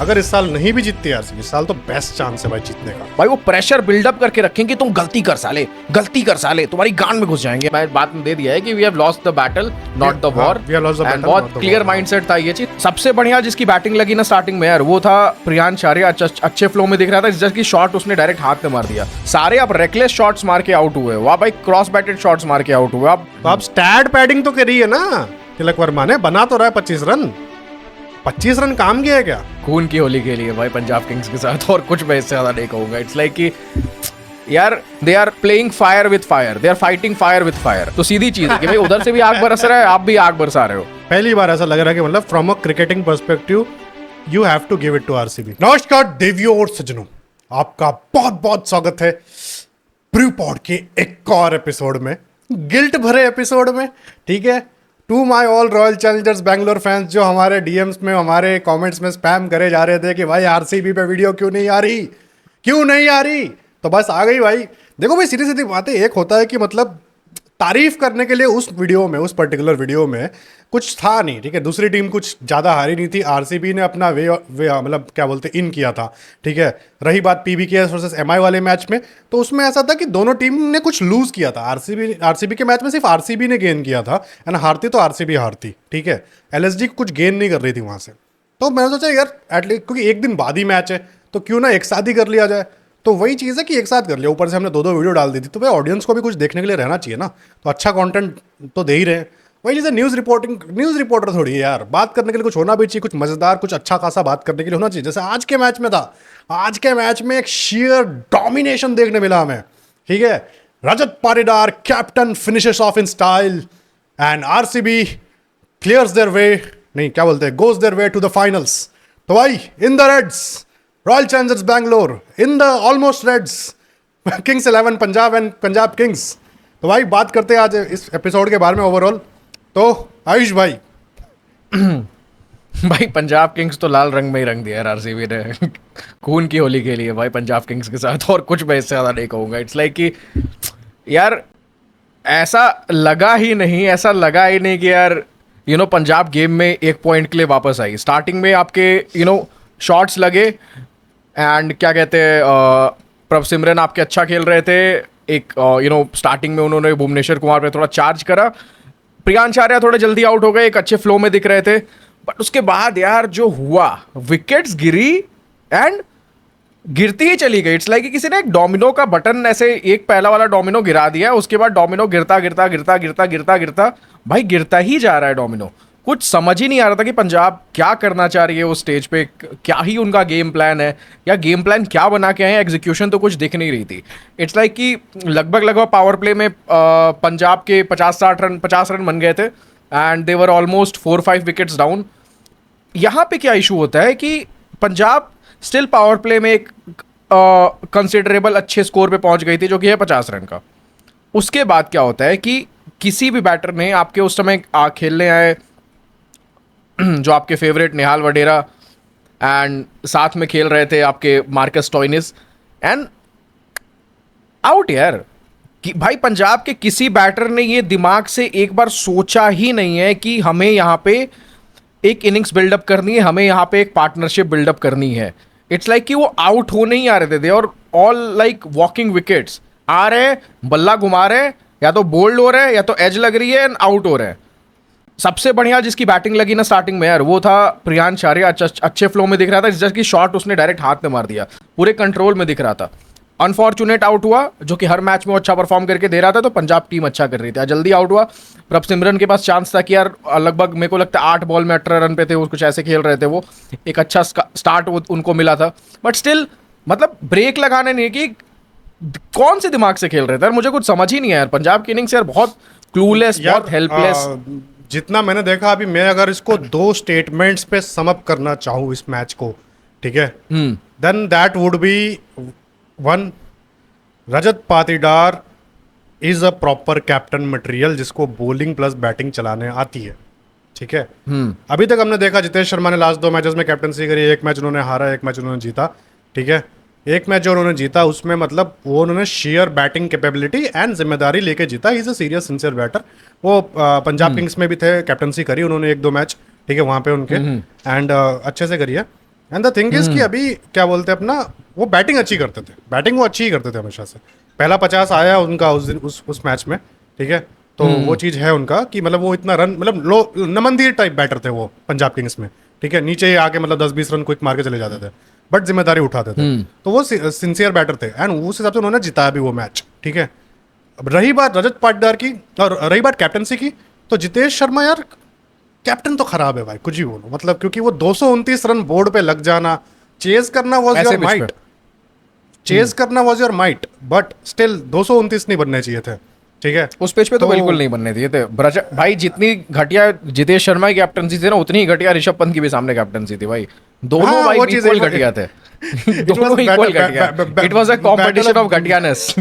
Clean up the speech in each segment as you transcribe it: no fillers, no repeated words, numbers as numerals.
अगर इस साल नहीं भी जीतती आरसीबी, इस साल तो बेस्ट चांस है भाई जीतने का। भाई वो प्रेशर बिल्डअप करके रखेंगे, तुम गलती कर साले, तुम्हारी गांड में घुस जाएंगे। मैं बात में दे दिया है कि we have lost the battle not the war, and बहुत क्लियर माइंडसेट था ये चीज। सबसे बढ़िया जिसकी बैटिंग लगी ना स्टार्टिंग में यार, वो था प्रियांश आर्या। अच्छे फ्लो में दिख रहा था, जैसे शॉट उसने डायरेक्ट हाथ में मार दिया। सारे आप रेकलेस शॉट्स मार के आउट हुए, वहां भाई क्रॉस बैटेड शॉट्स मार के आउट हुए। आप स्टैट पैडिंग तो करी है ना, तिलक वर्मा ने बना तो रहा है 25 रन काम किया है क्या? खून की होली के लिए भाई पंजाब किंग्स के साथ, और कुछ मैं इससे ज्यादा नहीं कहूंगा। इट्स लाइक कि यार they are playing fire with fire, they are fighting fire with fire. तो सीधी चीज है कि भाई उधर से भी आग बरस रहा है, आप भी आग बरसा रहे हो। पहली बार ऐसा लग रहा है कि मतलब from a cricketing perspective you have to give it to RCB. नमस्कार देवियों और सज्जनों, आपका बहुत बहुत स्वागत है ब्रू पॉड के एक और एपिसोड में, गिल्ट भरे एपिसोड में। ठीक है, to my all Royal Challengers Bangalore fans जो हमारे डीएम्स में, हमारे कमेंट्स में स्पैम करे जा रहे थे कि भाई आरसीबी पे वीडियो क्यों नहीं आ रही, तो बस आ गई भाई। देखो भाई, सीधी सीधी बातें, एक होता है कि मतलब तारीफ करने के लिए उस वीडियो में, उस पर्टिकुलर वीडियो में कुछ था नहीं। ठीक है, दूसरी टीम कुछ ज़्यादा हारी नहीं थी, आरसीबी ने अपना वे मतलब क्या बोलते इन किया था। ठीक है, रही बात पीबीकेएस वर्सेस एमआई वाले मैच में, तो उसमें ऐसा था कि दोनों टीम ने कुछ लूज किया था। आरसीबी के मैच में सिर्फ आरसीबी ने गेन किया था, एंड हारती तो आरसीबी हारती। ठीक है, एलएसजी कुछ गेन नहीं कर रही थी वहाँ से। तो मैंने सोचा यार एटलीस्ट, क्योंकि एक दिन बाद ही मैच है तो क्यों ना एक साथ ही कर लिया जाए। तो वही चीज़ है कि एक साथ कर लिया, ऊपर से हमने दो वीडियो डाल दी थी, तो भाई ऑडियंस को भी कुछ देखने के लिए रहना चाहिए ना, तो अच्छा कंटेंट तो दे ही रहे हैं। वही चीज़ है, न्यूज़ रिपोर्टर थोड़ी है यार, बात करने के लिए कुछ होना भी चाहिए, कुछ मज़ेदार, कुछ अच्छा खासा बात करने के लिए होना चाहिए। जैसे आज के मैच में था, आज के मैच में एक शेयर डोमिनेशन देखने मिला हमें। ठीक है, Rajat Patidar captain finishes off in style and RCB clears their way, नहीं क्या बोलते हैं, goes their way to the finals. तो भाई in the reds Royal Challengers Bangalore, in the almost reds Kings 11 Punjab and Punjab Kings. तो भाई बात करते हैं आज इस एपिसोड के बारे में ओवरऑल। तो आयुष भाई भाई पंजाब किंग्स तो लाल रंग में ही रंग दिया है आरसीबी ने खून की होली के लिए भाई पंजाब किंग्स के साथ, और कुछ मैं इससे ज्यादा नहीं कहूंगा। इट्स लाइक कि यार ऐसा लगा ही नहीं कि यार पंजाब गेम में एक पॉइंट के लिए वापस आई। स्टार्टिंग में आपके शॉट्स लगे, एंड क्या कहते हैं, प्रभ सिमरन आपके अच्छा खेल रहे थे। एक स्टार्टिंग में उन्होंने भुवनेश्वर कुमार पे थोड़ा चार्ज करा, प्रियांश आर्या थोड़े जल्दी आउट हो गए, एक अच्छे फ्लो में दिख रहे थे। बट उसके बाद यार जो हुआ, विकेट्स गिरी एंड गिरती ही चली गई। इट्स लाइक किसी ने एक डोमिनो का बटन ऐसे, एक पहला वाला डोमिनो गिरा दिया, उसके बाद डोमिनो गिरता भाई गिरता ही जा रहा है डोमिनो। कुछ समझ ही नहीं आ रहा था कि पंजाब क्या करना चाह रही है उस स्टेज पे, क्या ही उनका गेम प्लान है, या गेम प्लान क्या बना के आए, एग्जीक्यूशन तो कुछ दिख नहीं रही थी। इट्स लाइक कि लगभग पावर प्ले में पंजाब के 50 रन बन गए थे, and they were almost 4-5 wickets down. यहाँ पे क्या इशू होता है कि पंजाब स्टिल पावर प्ले में एक कंसिडरेबल अच्छे स्कोर पे पहुंच गई थी, जो कि है 50 रन का। उसके बाद क्या होता है कि किसी भी बैटर ने आपके उस समय खेलने आए जो आपके फेवरेट निहाल वडेरा, एंड साथ में खेल रहे थे आपके मार्कस स्टोइनिस, एंड आउट यार। कि भाई पंजाब के किसी बैटर ने ये दिमाग से एक बार सोचा ही नहीं है कि हमें यहाँ पे एक इनिंग्स बिल्डअप करनी है, हमें यहाँ पे एक पार्टनरशिप बिल्डअप करनी है। इट्स लाइक कि वो आउट होने ही आ रहे थे, और ऑल लाइक वॉकिंग विकेट्स आ रहे, बल्ला घुमा रहे, या तो बोल्ड हो रहे हैं या तो एज लग रही है, एंड आउट हो रहे हैं। सबसे बढ़िया जिसकी बैटिंग लगी ना स्टार्टिंग में यार, वो था प्रियांश आर्या। अच्छे फ्लो में दिख रहा था, जैसे कि शॉट उसने डायरेक्ट हाथ में मार दिया, पूरे कंट्रोल में दिख रहा था। अनफॉर्चुनेट आउट हुआ, जो कि हर मैच में अच्छा परफॉर्म करके दे रहा था, तो पंजाब टीम अच्छा कर रही थी, जल्दी आउट हुआ। प्रभ सिमरन के पास चांस था कि यार लगभग मेरे को लगता है 8 बॉल में 18 रन पे थे वो, कुछ ऐसे खेल रहे थे वो, एक अच्छा स्टार्ट उनको मिला था। बट स्टिल मतलब ब्रेक लगाने नहीं, कि कौन से दिमाग से खेल रहे थे यार, मुझे कुछ समझ ही नहीं है यार। पंजाब की इनिंग्स यार बहुत क्लूलेस, बहुत हेल्पलेस। जितना मैंने देखा अभी, मैं अगर इसको 2 स्टेटमेंट्स पे सम अप करना चाहूँ इस मैच को, ठीक है, then that would be 1, Rajat Patidar is a proper captain material, जिसको बॉलिंग प्लस बैटिंग चलाने आती है। ठीक है, अभी तक हमने देखा जितेश शर्मा ने लास्ट 2 मैचेस में कैप्टनसी करी, एक मैच उन्होंने हारा, एक मैच उन्होंने जीता। ठीक है, एक मैच जो उन्होंने जीता उसमें मतलब वो उन्होंने शेयर बैटिंग कैपेबिलिटी एंड जिम्मेदारी लेके जीता। Is a serious sincere batter. वो पंजाब किंग्स में भी थे, कैप्टनसी करी उन्होंने 1-2 मैच, ठीक है, वहाँ पे उनके, एंड अच्छे से करी है। एंड द थिंग इज कि अभी क्या बोलते हैं अपना, वो बैटिंग अच्छी करते थे, बैटिंग वो अच्छी ही करते थे हमेशा से। पहला 50 आया उनका उस दिन उस मैच में, ठीक है। तो वो चीज़ है उनका कि मतलब वो इतना रन, मतलब लो नमनदीर टाइप बैटर थे वो पंजाब किंग्स में, ठीक है। नीचे ही आके मतलब 10-20 रन क्विक मार के चले जाते थे, बट जिम्मेदारी उठाते थे। तो वो सिंसियर बैटर थे एंड उस हिसाब से उन्होंने जिताया भी वो मैच, ठीक है। अब रही बात रजत पाटीदार की और रही बात कैप्टनसी की, तो जितेश शर्मा यार कैप्टन तो खराब है भाई, कुछ ही बोलो मतलब, क्योंकि वो 229 रन बोर्ड पे लग जाना, चेज करना वाज ऐसे योर pitch माइट, पे। चेज करना was your might, but still 229 नहीं बनने चाहिए थे, ठीक है। उस पेज पे तो बिल्कुल नहीं बनने दिए थे भाई। जितनी घटिया जितेश शर्मा की कैप्टनसी थी ना, उतनी ही घटिया ऋषभ पंत की भी सामने कैप्टनसी थी भाई। दोनों हाँ, भाई वो चीज़ इक्वल है। घटिया थे। was दोनों इक्वल battle- घटिया। ba- ba- it was a competition battle of घटियानेस।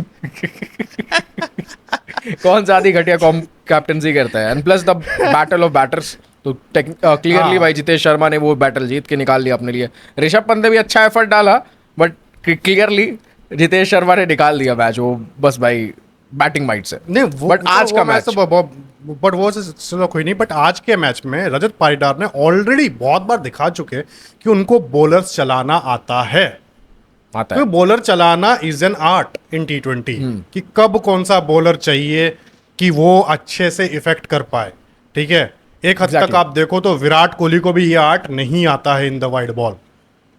कौन ज्यादा घटिया कैप्टनसी करता है, and plus the battle of batters. तो क्लियरली हाँ। भाई जितेश शर्मा ने वो बैटल जीत के निकाल लिया अपने लिए। ऋषभ पंत ने भी अच्छा एफर्ट डाला, बट क्लियरली जितेश शर्मा ने निकाल दिया मैच वो, बस भाई बैटिंग माइट से। नहीं वो बट आज का मैच बट वो चलो कोई नहीं, बट आज के मैच में रजत पाटीदार ने ऑलरेडी बहुत बार दिखा चुके कि उनको बॉलर्स चलाना आता है। आता तो है। बॉलर चलाना is an art in T20, कि कब कौन सा बॉलर चाहिए कि वो अच्छे से इफेक्ट कर पाए, ठीक है। एक हद तक Exactly. आप देखो तो विराट कोहली को भी ये आर्ट नहीं आता है in the wide ball.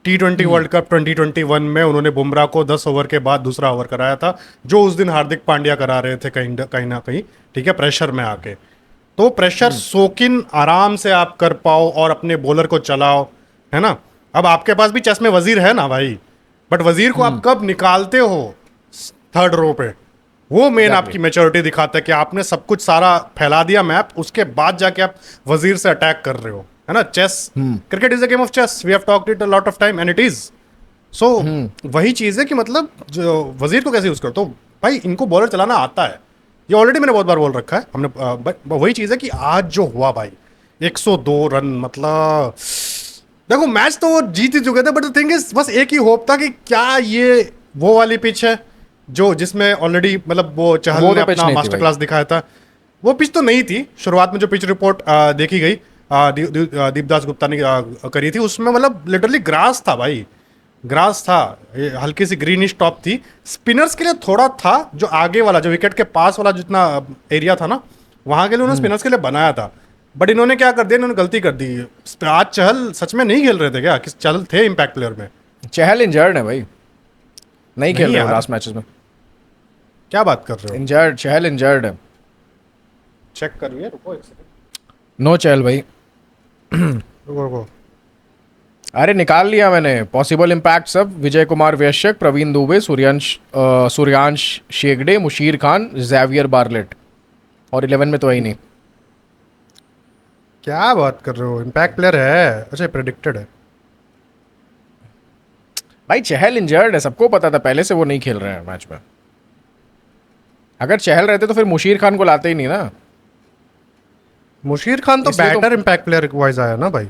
T20 world cup 2021 में उन्होंने बुमराह को 10 ओवर के बाद दूसरा ओवर कराया था, जो उस दिन हार्दिक पांड्या करा रहे थे कहीं ना कहीं, ठीक है, प्रेशर में आके। तो प्रेशर सोकिन आराम से आप कर पाओ और अपने बॉलर को चलाओ, है ना। अब आपके पास भी चेस में वजीर है ना भाई, बट वजीर को आप कब निकालते हो थर्ड रो पे, वो मेन Exactly. आपकी मेच्योरिटी दिखाता है कि आपने सब कुछ सारा फैला दिया मैप, उसके बाद जाके आप वजीर से अटैक कर रहे हो, है ना। Chess, cricket is a game of chess, we have talked it a lot of time and it is so. वही चीज है कि मतलब जो वजीर को कैसे यूज करो, तो भाई इनको बॉलर चलाना आता है, ये ऑलरेडी मैंने बहुत बार बोल रखा है हमने। बट वही चीज है कि आज जो हुआ भाई 102 रन, मतलब देखो मैच तो वो जीत ही चुके थे, बट द थिंग इज बस एक ही होप था कि क्या ये वो वाली पिच है जो जिसमें ऑलरेडी मतलब वो चहल वो ने तो pitch अपना नहीं थी मास्टर भाई। क्लास दिखाया था। वो पिच तो नहीं थी, शुरुआत में जो पिच रिपोर्ट देखी गई दीपदास गुप्ता ने करी थी, उसमें मतलब लिटरली ग्रास था भाई, ग्रास था, ये हल्की सी ग्रीनिश टॉप थी। स्पिनर्स के लिए थोड़ा था, जो आगे वाला जो विकेट के पास वाला जितना एरिया था ना, वहां के लिए उन्होंने स्पिनर्स के लिए बनाया था। बट इन्होंने क्या कर दिया, इन्होंने गलती कर दी। आज चहल सच में नहीं खेल रहे थे क्या, किस चहल थे इम्पैक्ट प्लेयर में? चहल इंजर्ड है भाई, नहीं खेल रहे यार। लास्ट मैचेस में। क्या बात कर रहे हो? इंजर्ड, चहल इंजर्ड है। चेक करिए, रुको एक सेकंड, नो चहल भाई। रुको रुको। अरे निकाल लिया मैंने पॉसिबल इम्पैक्ट सब। विजय कुमार वैश्यक, प्रवीण दुबे, सूर्यांश शेगडे, मुशीर खान, जेवियर बार्लेट, और 11 में तो है ही नहीं। क्या बात कर रहे हो, इम्पैक्ट प्लेयर है? अच्छा प्रेडिक्टेड है। भाई चहल इंजर्ड है, सबको पता था पहले से, वो नहीं खेल रहे हैं मैच में। अगर चहल रहते तो फिर मुशीर खान को लाते ही नहीं ना। मुशीर खान तो इसलिए तो- बैटर इम्पैक्ट प्लेयर वाइज आया ना भाई।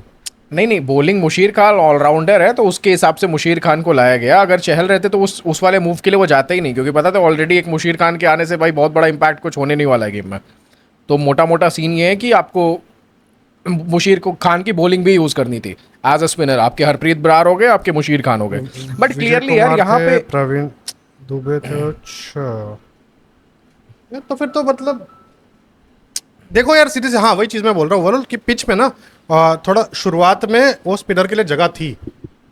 नहीं नहीं, बॉलिंग मुशीर खान ऑलराउंडर है, तो उसके हिसाब से मुशीर खान को लाया गया। अगर चहल रहते तो उस वाले मूव के लिए वो जाते ही नहीं, क्योंकि पता था ऑलरेडी एक मुशीर खान के आने से भाई बहुत बड़ा इम्पैक्ट कुछ होने नहीं वाला है गेम में। तो मोटा मोटा सीन ये है कि आपको मुशीर को खान की बॉलिंग भी यूज करनी थी एज अ स्पिनर। आपके हरप्रीत बरार हो गए, आपके मुशीर खान हो गए, बट विजय क्लियरली यार कुमार यहाँ थे, पे प्रवीण दुबे थे। अच्छा यार, तो फिर तो मतलब देखो यार सीधे से, हाँ वही चीज़ मैं बोल रहा हूँ ओवरऑल कि पिच में ना थोड़ा शुरुआत में वो स्पिनर के लिए जगह थी,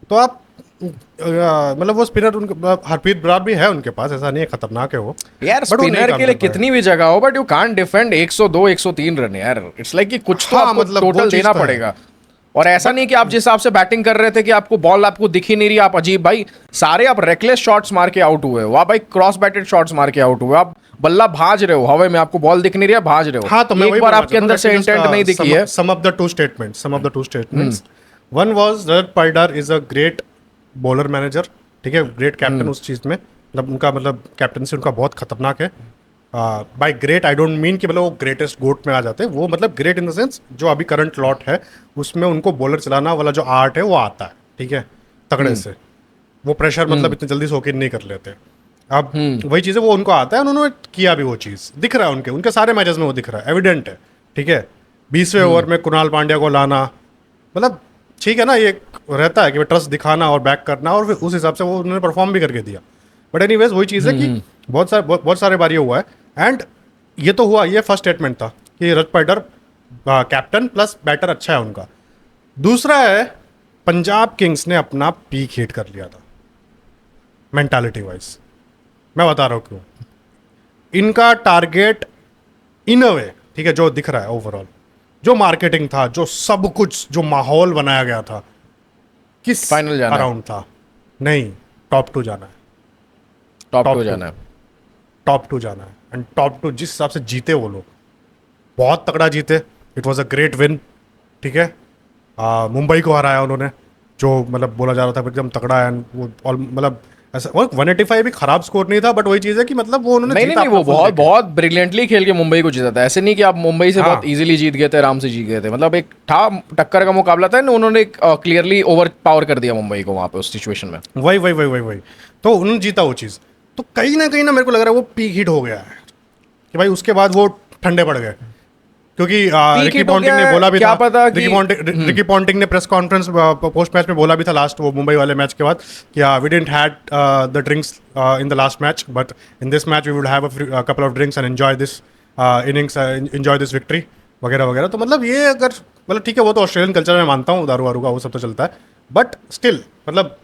तो आप मतलब वो स्पिनर उनके हरप्रीत बरार भी है उनके पास, ऐसा नहीं है खतरनाक है वो यार but वो नहीं स्पिनर काम के लिए कर पाए। कितनी भी जगह हो, but you can't defend 102 103 run यार। इट्स लाइक कि कुछ तो हाँ, आपको मतलब वो टोटल चीज़ देना तो है। पड़ेगा। और ऐसा नहीं कि आप जिस हिसाब से बैटिंग कर रहे थे कि आपको बॉल आपको दिख ही नहीं रही, आप अजीब भाई सारे आप रेकलेस शॉट्स मार के आउट हुए हो, आप भाई क्रॉस बैटेड शॉट्स मार के आउट हुए, आप बल्ला भाज रहे हो हवा में, आपको बॉल दिख नहीं रही है, भाज रहे हो। हाँ, तो मैं एक वही बार बोलना आपके अंदर चाहता से हूँ, इंटेंट नहीं दिखी है। Some of the two statements one was Rajat Patidar is a great bowler manager, ठीक है, ग्रेट कैप्टन उस चीज़ में, मतलब उनका मतलब कैप्टनसी उनका बहुत खतरनाक है। By great I don't mean कि मतलब वो ग्रेटेस्ट गोट में आ जाते हैं, वो मतलब ग्रेट इन द सेंस जो अभी करंट लॉट है उसमें उनको बॉलर चलाना वाला जो आर्ट है वो आता है, ठीक है, तगड़े से। वो प्रेशर मतलब इतनी जल्दी सोकिन नहीं कर लेते। अब वही चीज़ है, वो उनको आता है, उन्होंने किया भी वो चीज़, दिख रहा है उनके सारे मैचेस में वो दिख रहा है, एविडेंट है, ठीक है। 20वें ओवर में कुणाल पांड्या को लाना, मतलब ठीक है ना, ये रहता है कि ट्रस्ट दिखाना और बैक करना, और फिर उस हिसाब से वो उन्होंने परफॉर्म भी करके दिया। बट एनीवेज वही चीज़ है कि बहुत सारे बार ये हुआ है। एंड ये तो हुआ, ये फर्स्ट स्टेटमेंट था कि रजत पाटीदार कैप्टन प्लस बैटर अच्छा है उनका। दूसरा है, पंजाब किंग्स ने अपना पीक हिट कर लिया था मेंटालिटी वाइज। मैं बता रहा हूँ क्यों। इनका टारगेट इन अ वे, ठीक है, जो दिख रहा है ओवरऑल, जो मार्केटिंग था, जो सब कुछ, जो माहौल बनाया गया था, किस फाइनल जाना है। अराउंड था, नहीं, टॉप 2 जाना है, टॉप top 2 two। जाना है। टॉप 2 जाना है। एंड टॉप 2 जिस हिसाब से जीते वो लोग, बहुत तगड़ा जीते। It was a great win, ठीक है। मुंबई को हराया उन्होंने, जो मतलब बोला जा रहा था एकदम तगड़ा है। वो मतलब ऐसा, और 185 भी खराब स्कोर नहीं था, बट वही चीज़ है कि मतलब वो उन्होंने नहीं जीता नहीं नहीं, वो अपना full बहुत देके। बहुत ब्रिलियंटली खेल के मुंबई को जीता था। ऐसे नहीं कि आप मुंबई से हाँ। बहुत इजीली जीत गए थे, आराम से जीत गए थे। मतलब एक था, टक्कर का मुकाबला था, उन्होंने क्लियरली ओवर पावर कर दिया मुंबई को वहां पे उस सिचुएशन में। वही तो उन्होंने जीता वो चीज़। तो कहीं ना मेरे को लग रहा है वो पीक हिट हो गया है कि भाई उसके बाद वो ठंडे पड़ गए। क्योंकि रिकी hit हो पॉन्टिंग गया ने है, बोला भी क्या था, पता कि- रिकी पॉन्टिंग ने प्रेस कॉन्फ्रेंस पोस्ट मैच में बोला भी था लास्ट वो मुंबई वाले मैच के बाद कि we didn't had the drinks in the last match, but in this match we would have a couple of drinks and enjoy this innings, enjoy this victory वगैरह वगैरह। तो मतलब ये अगर मतलब ठीक है, वो तो ऑस्ट्रेलियन कल्चर में मानता हूँ, दारू वारू का वो सब तो चलता है, बट स्टिल मतलब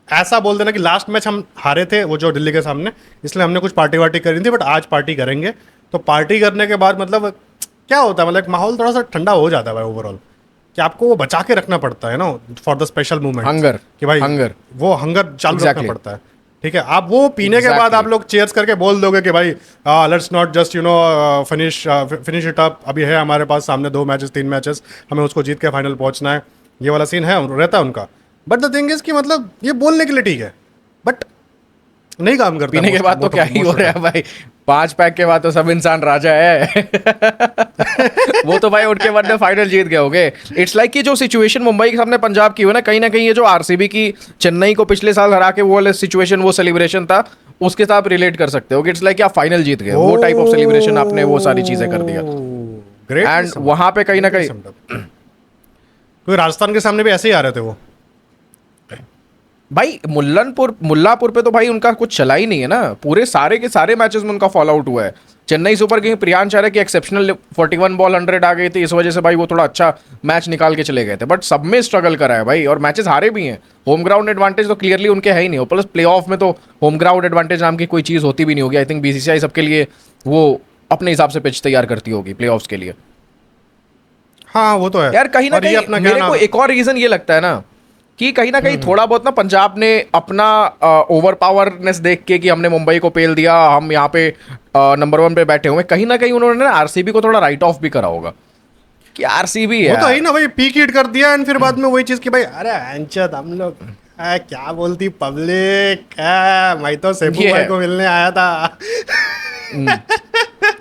ऐसा बोल देना कि लास्ट मैच हम हारे थे वो जो दिल्ली के सामने, इसलिए हमने कुछ पार्टी वार्टी करी थी, बट आज पार्टी करेंगे। तो पार्टी करने के बाद मतलब क्या होता है, मतलब एक माहौल थोड़ा सा ठंडा हो जाता है भाई ओवरऑल, कि आपको वो बचा के रखना पड़ता है ना for the special moment. Hunger, कि भाई hunger। वो हंगर चालू Exactly। रखना पड़ता है। ठीक है, आप वो पीने के बाद Exactly। आप लोग चेयर्स करके बोल दोगे कि भाई let's not just finish it up, अभी है हमारे पास सामने 2 मैचेस 3 मैचेस, हमें उसको जीत के फाइनल पहुंचना है, ये वाला सीन है रहता है उनका। बट द थिंग इज कि मतलब ये बोलने के लिए ठीक है, बट नहीं काम करता। पीने के बाद तो क्या ही हो रहा है भाई, 5 पैक के बाद तो सब इंसान राजा है। वो तो भाई उनके बाद में फाइनल जीत गए होगे। इट्स लाइक कि जो सिचुएशन मुंबई के सामने पंजाब की हुई ना कहीं ये जो आरसीबी की चेन्नई को पिछले साल हरा के वो वाला सिचुएशन, वो सेलिब्रेशन था, उसके साथ आप रिलेट कर सकते हो कि इट्स लाइक कि आप फाइनल जीत गए, वो टाइप ऑफ सेलिब्रेशन आपने वो सारी चीजें कर दिया। ग्रेट। एंड वहां पे कहीं ना कहीं क्योंकि राजस्थान के सामने भी ऐसे ही आ रहे थे वो। भाई मुल्लापुर पे तो भाई उनका कुछ चला ही नहीं है ना, पूरे सारे के सारे मैचेस में उनका फॉल आउट हुआ है। चेन्नई सुपर किंग प्रियांश आर्य की एक्सेप्शनल 41 बॉल 100 आ गई थी, इस वजह से भाई वो थोड़ा अच्छा मैच निकाल के चले गए थे, बट सब में स्ट्रगल करा है भाई, और मैचेस हारे भी हैं। होम ग्राउंड एडवांटेज तो क्लियरली उनके है ही नहीं, प्लस प्ले ऑफ में तो होम ग्राउंड एडवांटेज नाम की कोई चीज़ होती भी नहीं होगी। आई थिंक बीसीसीआई सबके लिए वो अपने हिसाब से पिच तैयार करती होगी प्ले के लिए। हाँ वो तो है यार कहीं ना और ये कहीं अपना क्या मेरे को नाम- एक और रीजन ये लगता है ना कि कहीं ना कहीं थोड़ा बहुत ना पंजाब ने अपना ओवर पावरनेस देख के कि हमने मुंबई को पेल दिया, हम यहाँ पे नंबर 1 पे बैठे हुए, कहीं ना कहीं उन्होंने ना आरसीबी को थोड़ा राइट ऑफ भी करा होगा कि आरसीबी वो है। तो है ही ना भाई, पीक हिट कर दिया एंड फिर बाद में वही चीज कि भाई अरे अंचद हम लोग क्या बोलती पब्लिक, मैं तो सेपू ये भाई है। को मिलने आया था।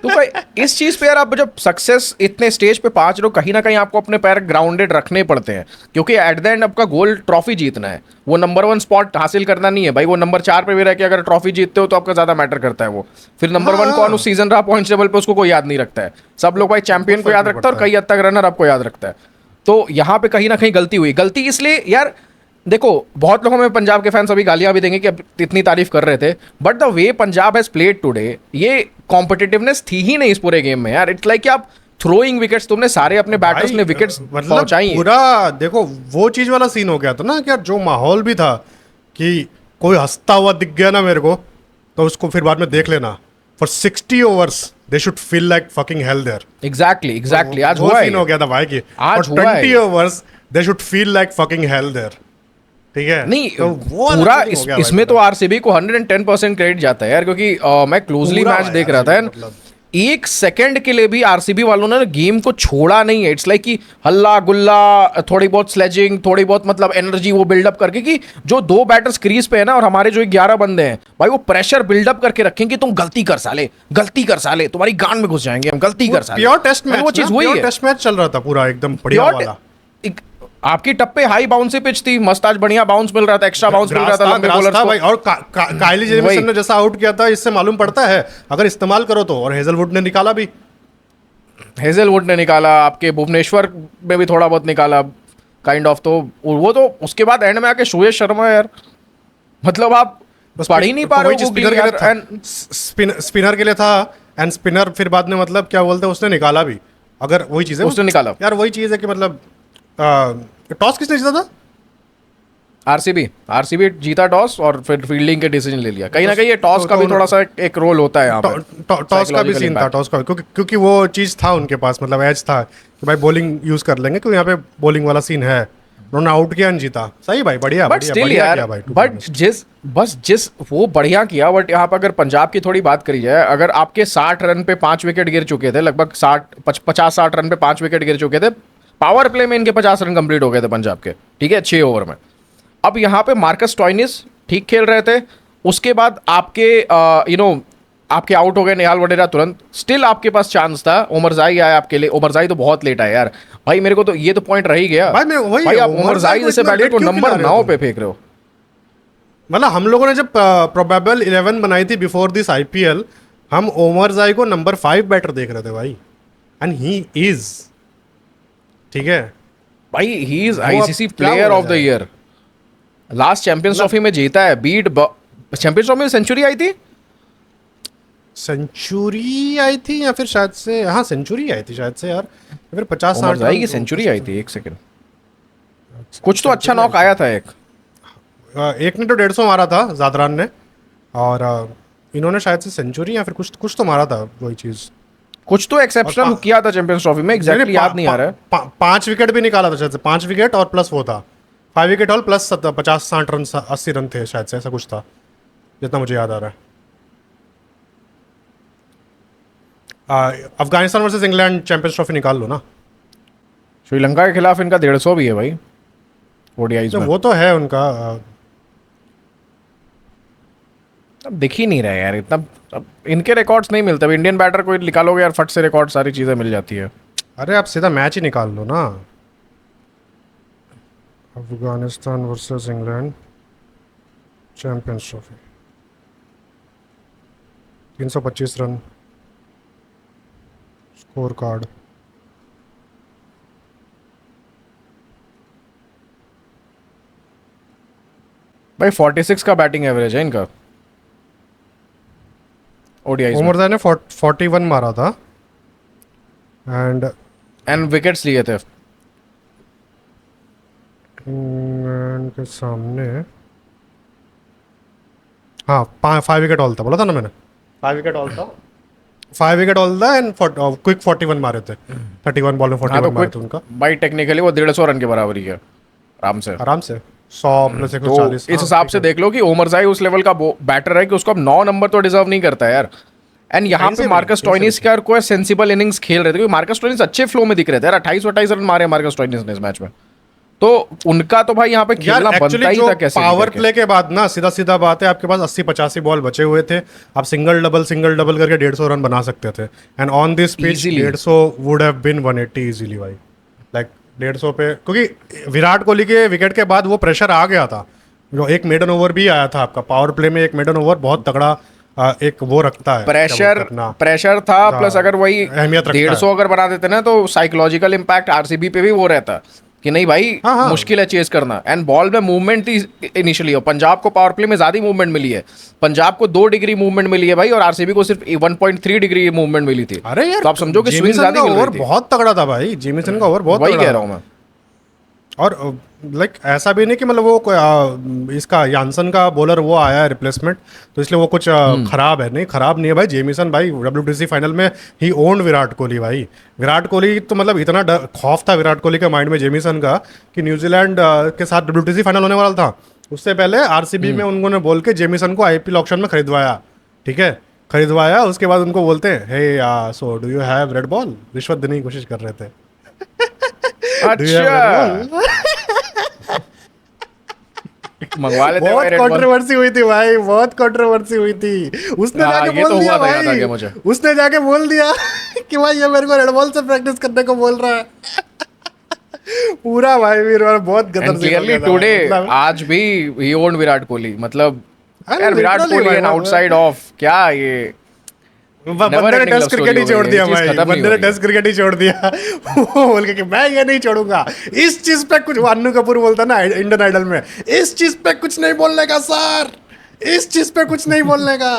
तो भाई इस चीज पे यार आप जब सक्सेस इतने स्टेज पे 5 लोग, कहीं ना कहीं आपको अपने पैर ग्राउंडेड रखने पड़ते हैं, क्योंकि एट द एंड आपका गोल ट्रॉफी जीतना है, वो नंबर 1 स्पॉट हासिल करना नहीं है भाई। वो नंबर 4 पे भी रह के अगर ट्रॉफी जीतते हो तो आपका ज्यादा मैटर करता है वो। फिर नंबर 1 कौन उस सीजन रहा पॉइंट्स टेबल पे, उसको कोई याद नहीं रखता है। सब लोग भाई चैंपियन को याद रखता है और कई हद तक रनर अप को याद रखता है। तो यहाँ पे कहीं ना कहीं गलती हुई। गलती इसलिए यार देखो, बहुत लोग हमें पंजाब के फैंस अभी गालियां भी देंगे कि अब इतनी तारीफ कर रहे थे, but the way Punjab has played today, ये कॉम्पिटिटिवनेस थी ही नहीं इस पूरे गेम में यार। इट्स लाइक कि आप थ्रोइंग विकेट्स, तुमने सारे अपने बैटर्स ने विकेट्स मतलब पहुंचाई हैं। पूरा देखो वो चीज वाला सीन हो गया था ना कि यार जो माहौल भी था कि कोई हंसता हुआ दिख गया ना मेरे को, तो उसको फिर बाद में देख लेना। For 60 overs they should feel like fucking hell there. Exactly आज वो हुआ सीन है। हो गया था भाई की। आज फॉर हुआ है 20 overs they should feel like fucking hell there. ठीक है, नहीं तो वो वाला पूरा feeling हो गया भाई इसमें तो पूरा। आरसीबी को 110% क्रेडिट जाता है यार, क्योंकि मैं क्लोजली पूरा मैच भाई देख रहा था RCB and मतलब। एक सेकंड के लिए भी आरसीबी वालों ने गेम को छोड़ा नहीं है। इट्स लाइक कि हल्ला गुल्ला, थोड़ी बहुत स्लेजिंग, थोड़ी बहुत मतलब एनर्जी वो बिल्डअप करके कि जो 2 बैटर्स क्रीज पे है ना और हमारे जो 11 बंदे हैं भाई, वो प्रेशर बिल्डअप करके रखें कि तुम गलती कर साले, तुम्हारी गांड में घुस जाएंगे हम, गलती कर साले। प्योर टेस्ट मैच, वो चीज हुई है। टेस्ट मैच चल रहा था पूरा एकदम बढ़िया Pure वाला। आपकी टप्पे हाई बाउंसी पिच थी, मस्त आज बढ़िया बाउंस मिल रहा था, एक्स्ट्रा बाउंस मिल रहा था लंबे ग्रास बॉलर्स था को। भाई। और काइली जेमिसन ने जैसा आउट किया था, इससे मालूम पड़ता है अगर इस्तेमाल करो तो। और हेजलवुड ने निकाला भी, हेजलवुड ने निकाला, आपके भुवनेश्वर में भी थोड़ा बहुत निकाला, काइंड ऑफ। तो वो तो उसके बाद एंड में आके श्रेयस शर्मा यार, मतलब आप पढ़ ही नहीं पा रहे हो स्पिनर के लिए था, स्पिनर के लिए था एंड स्पिनर फिर बाद में मतलब क्या बोलते हैं उसने निकाला भी। अगर वही चीज है उसने निकाला यार, वही चीज है कि मतलब टॉस किसने जीता था? आरसीबी जीता टॉस और फिर फील्डिंग के डिसीजन ले लिया। कहीं ना कहीं ये टॉस का भी थोड़ा सा एक रोल होता है यहाँ पे। टॉस का भी सीन था, टॉस का, क्योंकि वो चीज था उनके पास, मतलब एज था कि भाई बॉलिंग यूज कर लेंगे क्योंकि यहाँ पे बॉलिंग वाला सीन है। उन्होंने आउट किया एंड जीता, सही भाई, बढ़िया बट स्टिल यार, बट जिस वो बढ़िया किया। बट यहाँ पर अगर पंजाब की थोड़ी बात करी जाए, अगर आपके 60 रन पे 5 विकेट गिर चुके थे, लगभग 50-60 रन पे 5 विकेट गिर चुके थे, पावर प्ले में इनके 50 रन कंप्लीट हो गए थे पंजाब के, ठीक है, 6 ओवर में। अब यहाँ पे मार्कस स्टोइनिस ठीक खेल रहे थे, उसके बाद आपके आपके आउट हो गए निहाल वडेरा तुरंत, स्टिल आपके पास चांस था। ओमरजाई आया आपके लिए, ओमरजाई तो बहुत लेट आया यार भाई, मेरे को तो ये तो पॉइंट रह ही गया भाई आप ओमरजाई जैसे बैटर को नंबर 9 पे फेंक रहे हो। मतलब हम लोगों ने जब प्रोबेबल 11 बनाई थी बिफोर दिस आईपीएल, हम ओमरजाई को नंबर 5 बैटर देख रहे थे भाई, एंड ही इज, ठीक है भाई, he is ICC player of the year, last champions trophy में जीता है, बीट चैंपियंस ट्रॉफी में सेंचुरी आई थी, सेंचुरी आई थी या फिर शायद से, हाँ सेंचुरी आई थी शायद से यार, फिर 50-60 की सेंचुरी आई थी। एक सेकंड, कुछ तो अच्छा नॉक आया था एक ने तो 150 मारा था जादरान ने, और इन्होंने शायद से सेंचुरी या फिर कुछ तो मारा था, वही चीज कुछ तो एक्सेप्शनल किया था चैंपियंस ट्रॉफी में, एग्जैक्टली याद नहीं आ रहा है। 5 विकेट भी निकाला था शायद से, 5 विकेट और प्लस वो था 5 विकेट और प्लस 50-60 रन, 80 रन थे शायद से, ऐसा कुछ था जितना मुझे याद आ रहा है। Afghanistan versus England champions trophy निकाल लो ना। श्रीलंका के खिलाफ इनका 150 भी है भाई ओडीआईज में, वो तो है उनका। अब दिख ही नहीं रहा है यार इतना, अब इनके रिकॉर्ड्स नहीं मिलते। अब इंडियन बैटर को निकालोगे यार, फट से रिकॉर्ड सारी चीजें मिल जाती है। अरे आप सीधा मैच ही निकाल लो ना, Afghanistan versus England champions trophy, 325 run score card, भाई 46 का बैटिंग एवरेज है इनका ओडीआईज में। उमरजाई ने 41 मारा था एंड विकेट्स लिए थे इंग्लैंड के सामने। हाँ 5 विकेट ऑल था, बोला था ना मैंने, 5 विकेट ऑल था, 5 विकेट ऑल था एंड क्विक 41 मारे थे, 31 बॉल में 41 मारे थे उनका। भाई टेक्निकली वो 150 रन के बराबर ही है, आराम से 100 प्लस 140। तो इस हिसाब से देख लो कि ओमरजाई उस लेवल का बैटर है कि उसको अब 9 नंबर तो डिजर्व नहीं करता है यार। एंड यहाँ पे मार्कस स्टोइनिस का कोई सेंसिबल इनिंग्स खेल रहे थे, क्योंकि मार्कस स्टोइनिस अच्छे फ्लो में दिख रहे थे यार, 28-28 रन मारे मार्कस स्टोइनिस ने इस मैच में, तो उनका तो भाई यहाँ पे खेलना बनता ही था कैसे। पावर प्ले के बाद ना सीधा सीधा बात है, आपके पास 80-85 बॉल बचे हुए थे, आप सिंगल डबल करके 150 रन बना सकते थे, and on this pitch 150 would have been 180 easily भाई, लाइक 150 पे, क्योंकि विराट कोहली के विकेट के बाद वो प्रेशर आ गया था, जो एक मेडन ओवर भी आया था आपका पावर प्ले में, एक मेडन ओवर बहुत तगड़ा एक वो रखता है, प्रेशर था, प्लस अगर वही 150 अगर बना देते ना तो साइकोलॉजिकल इम्पैक्ट आरसीबी पे भी वो रहता कि नहीं भाई मुश्किल है चेस करना। एंड बॉल में मूवमेंट थी इनिशियली, और पंजाब को पावर प्ले में ज्यादा मूवमेंट मिली है, पंजाब को 2 डिग्री मूवमेंट मिली है भाई, और आरसीबी को सिर्फ 1.3 डिग्री मूवमेंट मिली थी। अरे यार तो आप समझो कि स्विंग ज्यादा मिल रही थी, बहुत तगड़ा था भाई, जेमिसन का ओवर बहुत वही कह रहा हूं मैं। और लाइक ऐसा भी नहीं कि मतलब वो इसका यानसन का बॉलर वो आया है रिप्लेसमेंट, तो इसलिए वो कुछ खराब है, नहीं खराब नहीं है भाई। जेमिसन भाई WTC फाइनल में ही ओन्ड विराट कोहली भाई, विराट कोहली तो मतलब इतना खौफ था विराट कोहली के माइंड में जेमिसन का कि न्यूजीलैंड के साथ WTC फाइनल होने वाला था, उससे पहले आरसीबी में उन्होंने बोल के जेमिसन को आईपीएल ऑक्शन में खरीदवाया, ठीक है, खरीदवाया, उसके बाद उनको बोलते हैं hey so do you have red ball, रिश्वत देने की कोशिश कर रहे थे। अच्छा मंगवा लेते, बहुत कंट्रोवर्सी हुई थी भाई, बहुत कंट्रोवर्सी हुई थी, उसने जाके बोल दिया भाई, उसने जाके बोल दिया कि भाई ये मेरे को रेड बॉल से प्रैक्टिस करने को बोल रहा है। पूरा भाई मेरे बहुत गदर से क्लियरली टुडे आज भी ही ओन्ड विराट कोहली, मतलब यार Virat Kohli and outside of क्या ये बंदे ने ending टेस्ट love क्रिकेट ही story हो छोड़ गई है, दिया ये चीज़ भाई, खत्म नहीं बंदे हो ने रही है। टेस्ट क्रिकेट ही छोड़ दिया वो बोल के कि मैं ये नहीं छोड़ूंगा। इस चीज पे कुछ, अन्नू कपूर बोलता ना इंडियन आइडल में, इस चीज पे कुछ नहीं बोलने का सर, इस चीज पे कुछ नहीं बोलने का।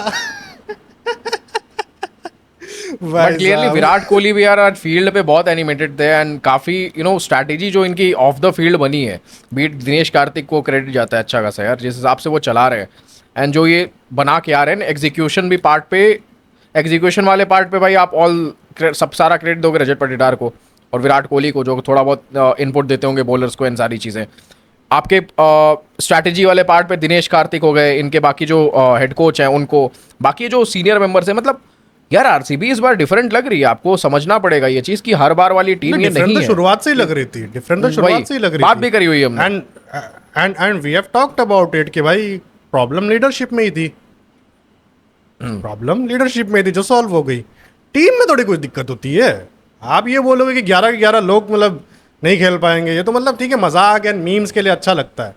बट भाई क्लियरली साहब, विराट कोहली भी यार आज फील्ड पे बहुत एनिमेटेड थे एंड काफी स्ट्रैटेजी जो इनकी ऑफ द फील्ड बनी है, बीट दिनेश कार्तिक को क्रेडिट जाता है अच्छा खासा यार, जिस हिसाब से वो चला रहे हैं एंड जो ये बना के आ रहे हैं एग्जीक्यूशन भी पार्ट पे, एग्जीक्यूशन वाले पार्ट पे भाई आप सब सारा क्रेडिट दोगे रजत पाटीदार को और विराट कोहली को जो थोड़ा बहुत इनपुट देते होंगे बॉलर्स को, इन सारी चीज़ें आपके स्ट्रैटेजी वाले पार्ट पे दिनेश कार्तिक हो गए, इनके बाकी जो हेड कोच हैं उनको, बाकी जो सीनियर मेंबर्स हैं, मतलब यार आरसीबी इस बार डिफरेंट लग रही है, आपको समझना पड़ेगा ये चीज कि हर बार वाली टीम ये डिफरेंट नहीं तो है। शुरुआत से ही लग रही थी, डिफरेंट तो शुरुआत से ही लग रही थी, बात भी करी हुई है हमने। And we have talked about it कि भाई प्रॉब्लम लीडरशिप में ही थी, प्रॉब्लम लीडरशिप में थी जो सॉल्व हो गई। टीम में थोड़ी कोई दिक्कत होती है। आप ये बोलोगे कि 11 के 11 लोग मतलब नहीं खेल पाएंगे, ये तो मतलब ठीक है मजाक एंड मीम्स के लिए अच्छा लगता है,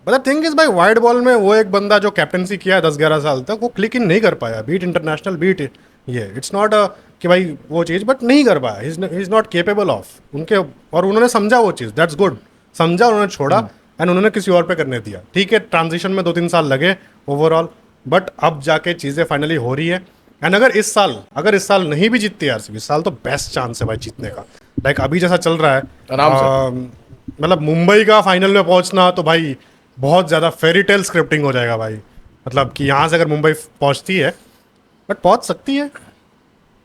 बट थिंक इज भाई वाइड बॉल में वो एक बंदा जो कैप्टनसी किया है 10-11 साल तक, वो क्लिक इन नहीं कर पाया, बीट इंटरनेशनल बीट ये इट्स नॉट कि भाई वो चीज़, बट नहीं कर पाया, he is not capable of उनके, और उन्होंने समझा वो चीज़, दैट्स गुड, समझा, उन्होंने छोड़ा एंड उन्होंने किसी और पे करने दिया। ठीक है ट्रांजिशन में 2-3 साल लगे ओवरऑल, बट अब जाके चीज़ें फाइनली हो रही है। एंड अगर इस साल नहीं भी जीतती आरसीबी, इस साल तो बेस्ट चांस है भाई जीतने का, लाइक अभी जैसा चल रहा है आराम से। मतलब मुंबई का फाइनल में पहुंचना तो भाई बहुत ज़्यादा फेरी टेल स्क्रिप्टिंग हो जाएगा भाई, मतलब कि यहाँ से अगर मुंबई पहुंचती है, बट पहुंच सकती है,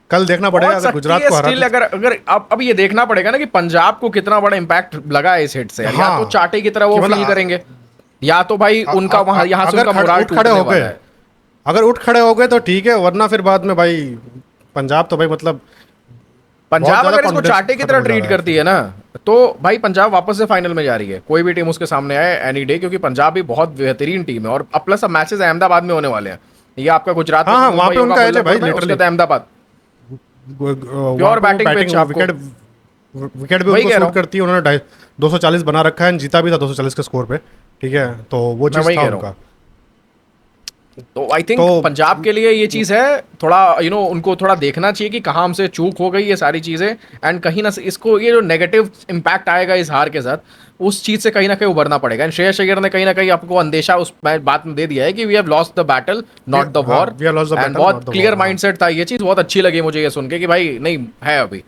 कल देखना पड़ेगा अगर गुजरात को हरा स्टिल अगर अब ये देखना पड़ेगा ना कि पंजाब को कितना बड़ा इम्पैक्ट लगा है इस हिट से, या हाँ, तो चाटे की तरह वो कि मतलब फील करेंगे, या तो भाई उनका वहां यहाँ से अगर उनका मोराल उठ खड़े टूटने हो वाला गए, है। अगर उठ खड़े हो गए तो ठीक है, वरना फिर बाद में भाई पंजाब तो भाई मतलब पंजाब ज्यादा अगर इसको confidence चाटे की खत्म तरह हो जा ट्रीट रहा है। करती है ना, तो भाई पंजाब वापस से फाइनल में जा रही है, कोई भी टीम उसके सामने आए एनी डे, क्योंकि पंजाब भी बहुत बेहतरीन टीम है और अब प्लस अब मैचेस अहमदाबाद में होने वाले हैं। ये आपका गुजरात हाँ, में वहाँ पे मुंबई उनका होगा, एज है भाई, कोल्हापुर में, उसके literally। बाद अहमदाबाद प्योर batting pitch आपको। विकेट भी वही उनको कह रहा शूट हूँ। करती है, उन्होंने 240 बना रखा है, जीता भी था 240 के स्कोर पे, ठीक है, तो वो मैं चीज़ वही था कह रहा हूँ। उनका। तो आई थिंक तो पंजाब के लिए ये चीज़ है, थोड़ा उनको थोड़ा देखना चाहिए कि कहाँ हमसे चूक हो गई ये सारी चीज़ें, एंड कहीं ना इसको ये जो नेगेटिव इम्पैक्ट आएगा इस हार के साथ, उस चीज़ से कहीं ना कहीं उभरना पड़ेगा। एंड श्रेयस अय्यर ने कहीं ना कहीं आपको अंदेशा उस बात में दे दिया है कि we have lost the battle not the हाँ, war, we have lost the and battle, बहुत not the क्लियर war, हाँ। माइंडसेट था, ये चीज़ बहुत अच्छी लगी मुझे ये सुन के कि भाई नहीं है अभी।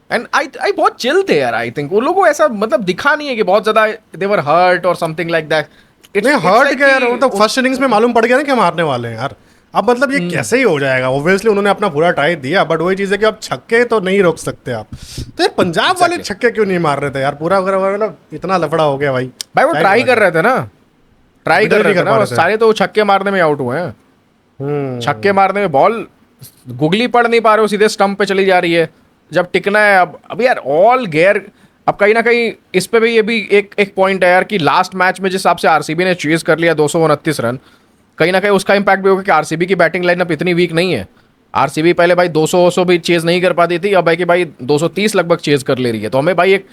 एंड आई बहुत चिल थे यार, आई थिंक उन लोगों को ऐसा मतलब दिखा नहीं है कि बहुत ज़्यादा दे वर हर्ट और समथिंग लाइक दैट। नहीं हर्ट क्या यार, मतलब फर्स्ट इनिंग्स में मालूम पड़ गया ना कि हम हारने वाले हैं यार, अब मतलब ये कैसे ही हो जाएगा, ऑब्वियसली उन्होंने अपना पूरा ट्राई दिया, बट वही चीज़ है कि अब छक्के तो नहीं रोक सकते आप, तो यार पंजाब वाले छक्के क्यों नहीं मार रहे थे यार, पूरा मतलब इतना लफड़ा हो गया भाई। भाई वो ट्राई कर रहे थे ना, ट्राई कर रहे थे ना, पा बस सारे तो छक्के मारने में आउट हुए हैं। छक्के मारने में बॉल गुगली पड़ नहीं पा रहे हो, सीधे स्टंप पे चली जा रही है जब टिकना है। अब यार ऑल गेयर, अब कहीं ना कहीं इस पे भी ये भी एक पॉइंट है यार कि लास्ट मैच में जिस हिसाब से आरसीबी ने चेज कर लिया 229 रन, कहीं ना कहीं उसका इंपैक्ट भी होगा कि आरसीबी की बैटिंग लाइनअप इतनी वीक नहीं है। आरसीबी पहले भाई 200 भी चेज नहीं कर पाती थी, अब भाई कि भाई 230 लगभग चेज कर ले रही है, तो हमें भाई एक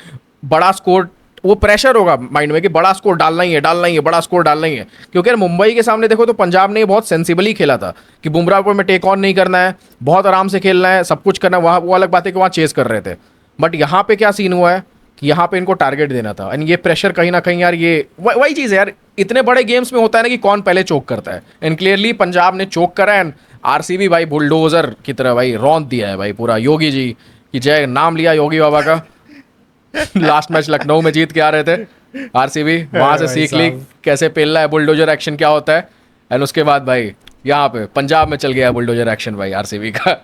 बड़ा स्कोर, वो प्रेशर होगा माइंड में कि बड़ा स्कोर डालना ही है, बड़ा स्कोर डालना ही है। क्योंकि यार मुंबई के सामने देखो तो पंजाब ने बहुत सेंसिबली खेला था कि बुमराह को में टेक ऑन नहीं करना है, बहुत आराम से खेलना है, सब कुछ करना है, वहाँ वो अलग बात है कि वहाँ चेज कर रहे थे। बट यहाँ पे क्या सीन हुआ है कि यहाँ पे इनको टारगेट देना था, एंड ये प्रेशर कहीं ना कहीं यार ये वही चीज़ है यार, इतने बड़े गेम्स में होता है ना कि कौन पहले चोक करता है, एंड क्लियरली पंजाब ने चोक करा, एंड आरसीबी भाई बुलडोजर की तरह भाई रौंद दिया है भाई पूरा। योगी जी की जय, नाम लिया योगी बाबा का। लास्ट मैच लखनऊ में जीत के आ रहे थे आरसीबी, वहां से सीख ली कैसे पेलना है, बुलडोजर एक्शन क्या होता है, एंड उसके बाद भाई यहाँ पे पंजाब में चल गया बुलडोजर एक्शन भाई आरसीबी का।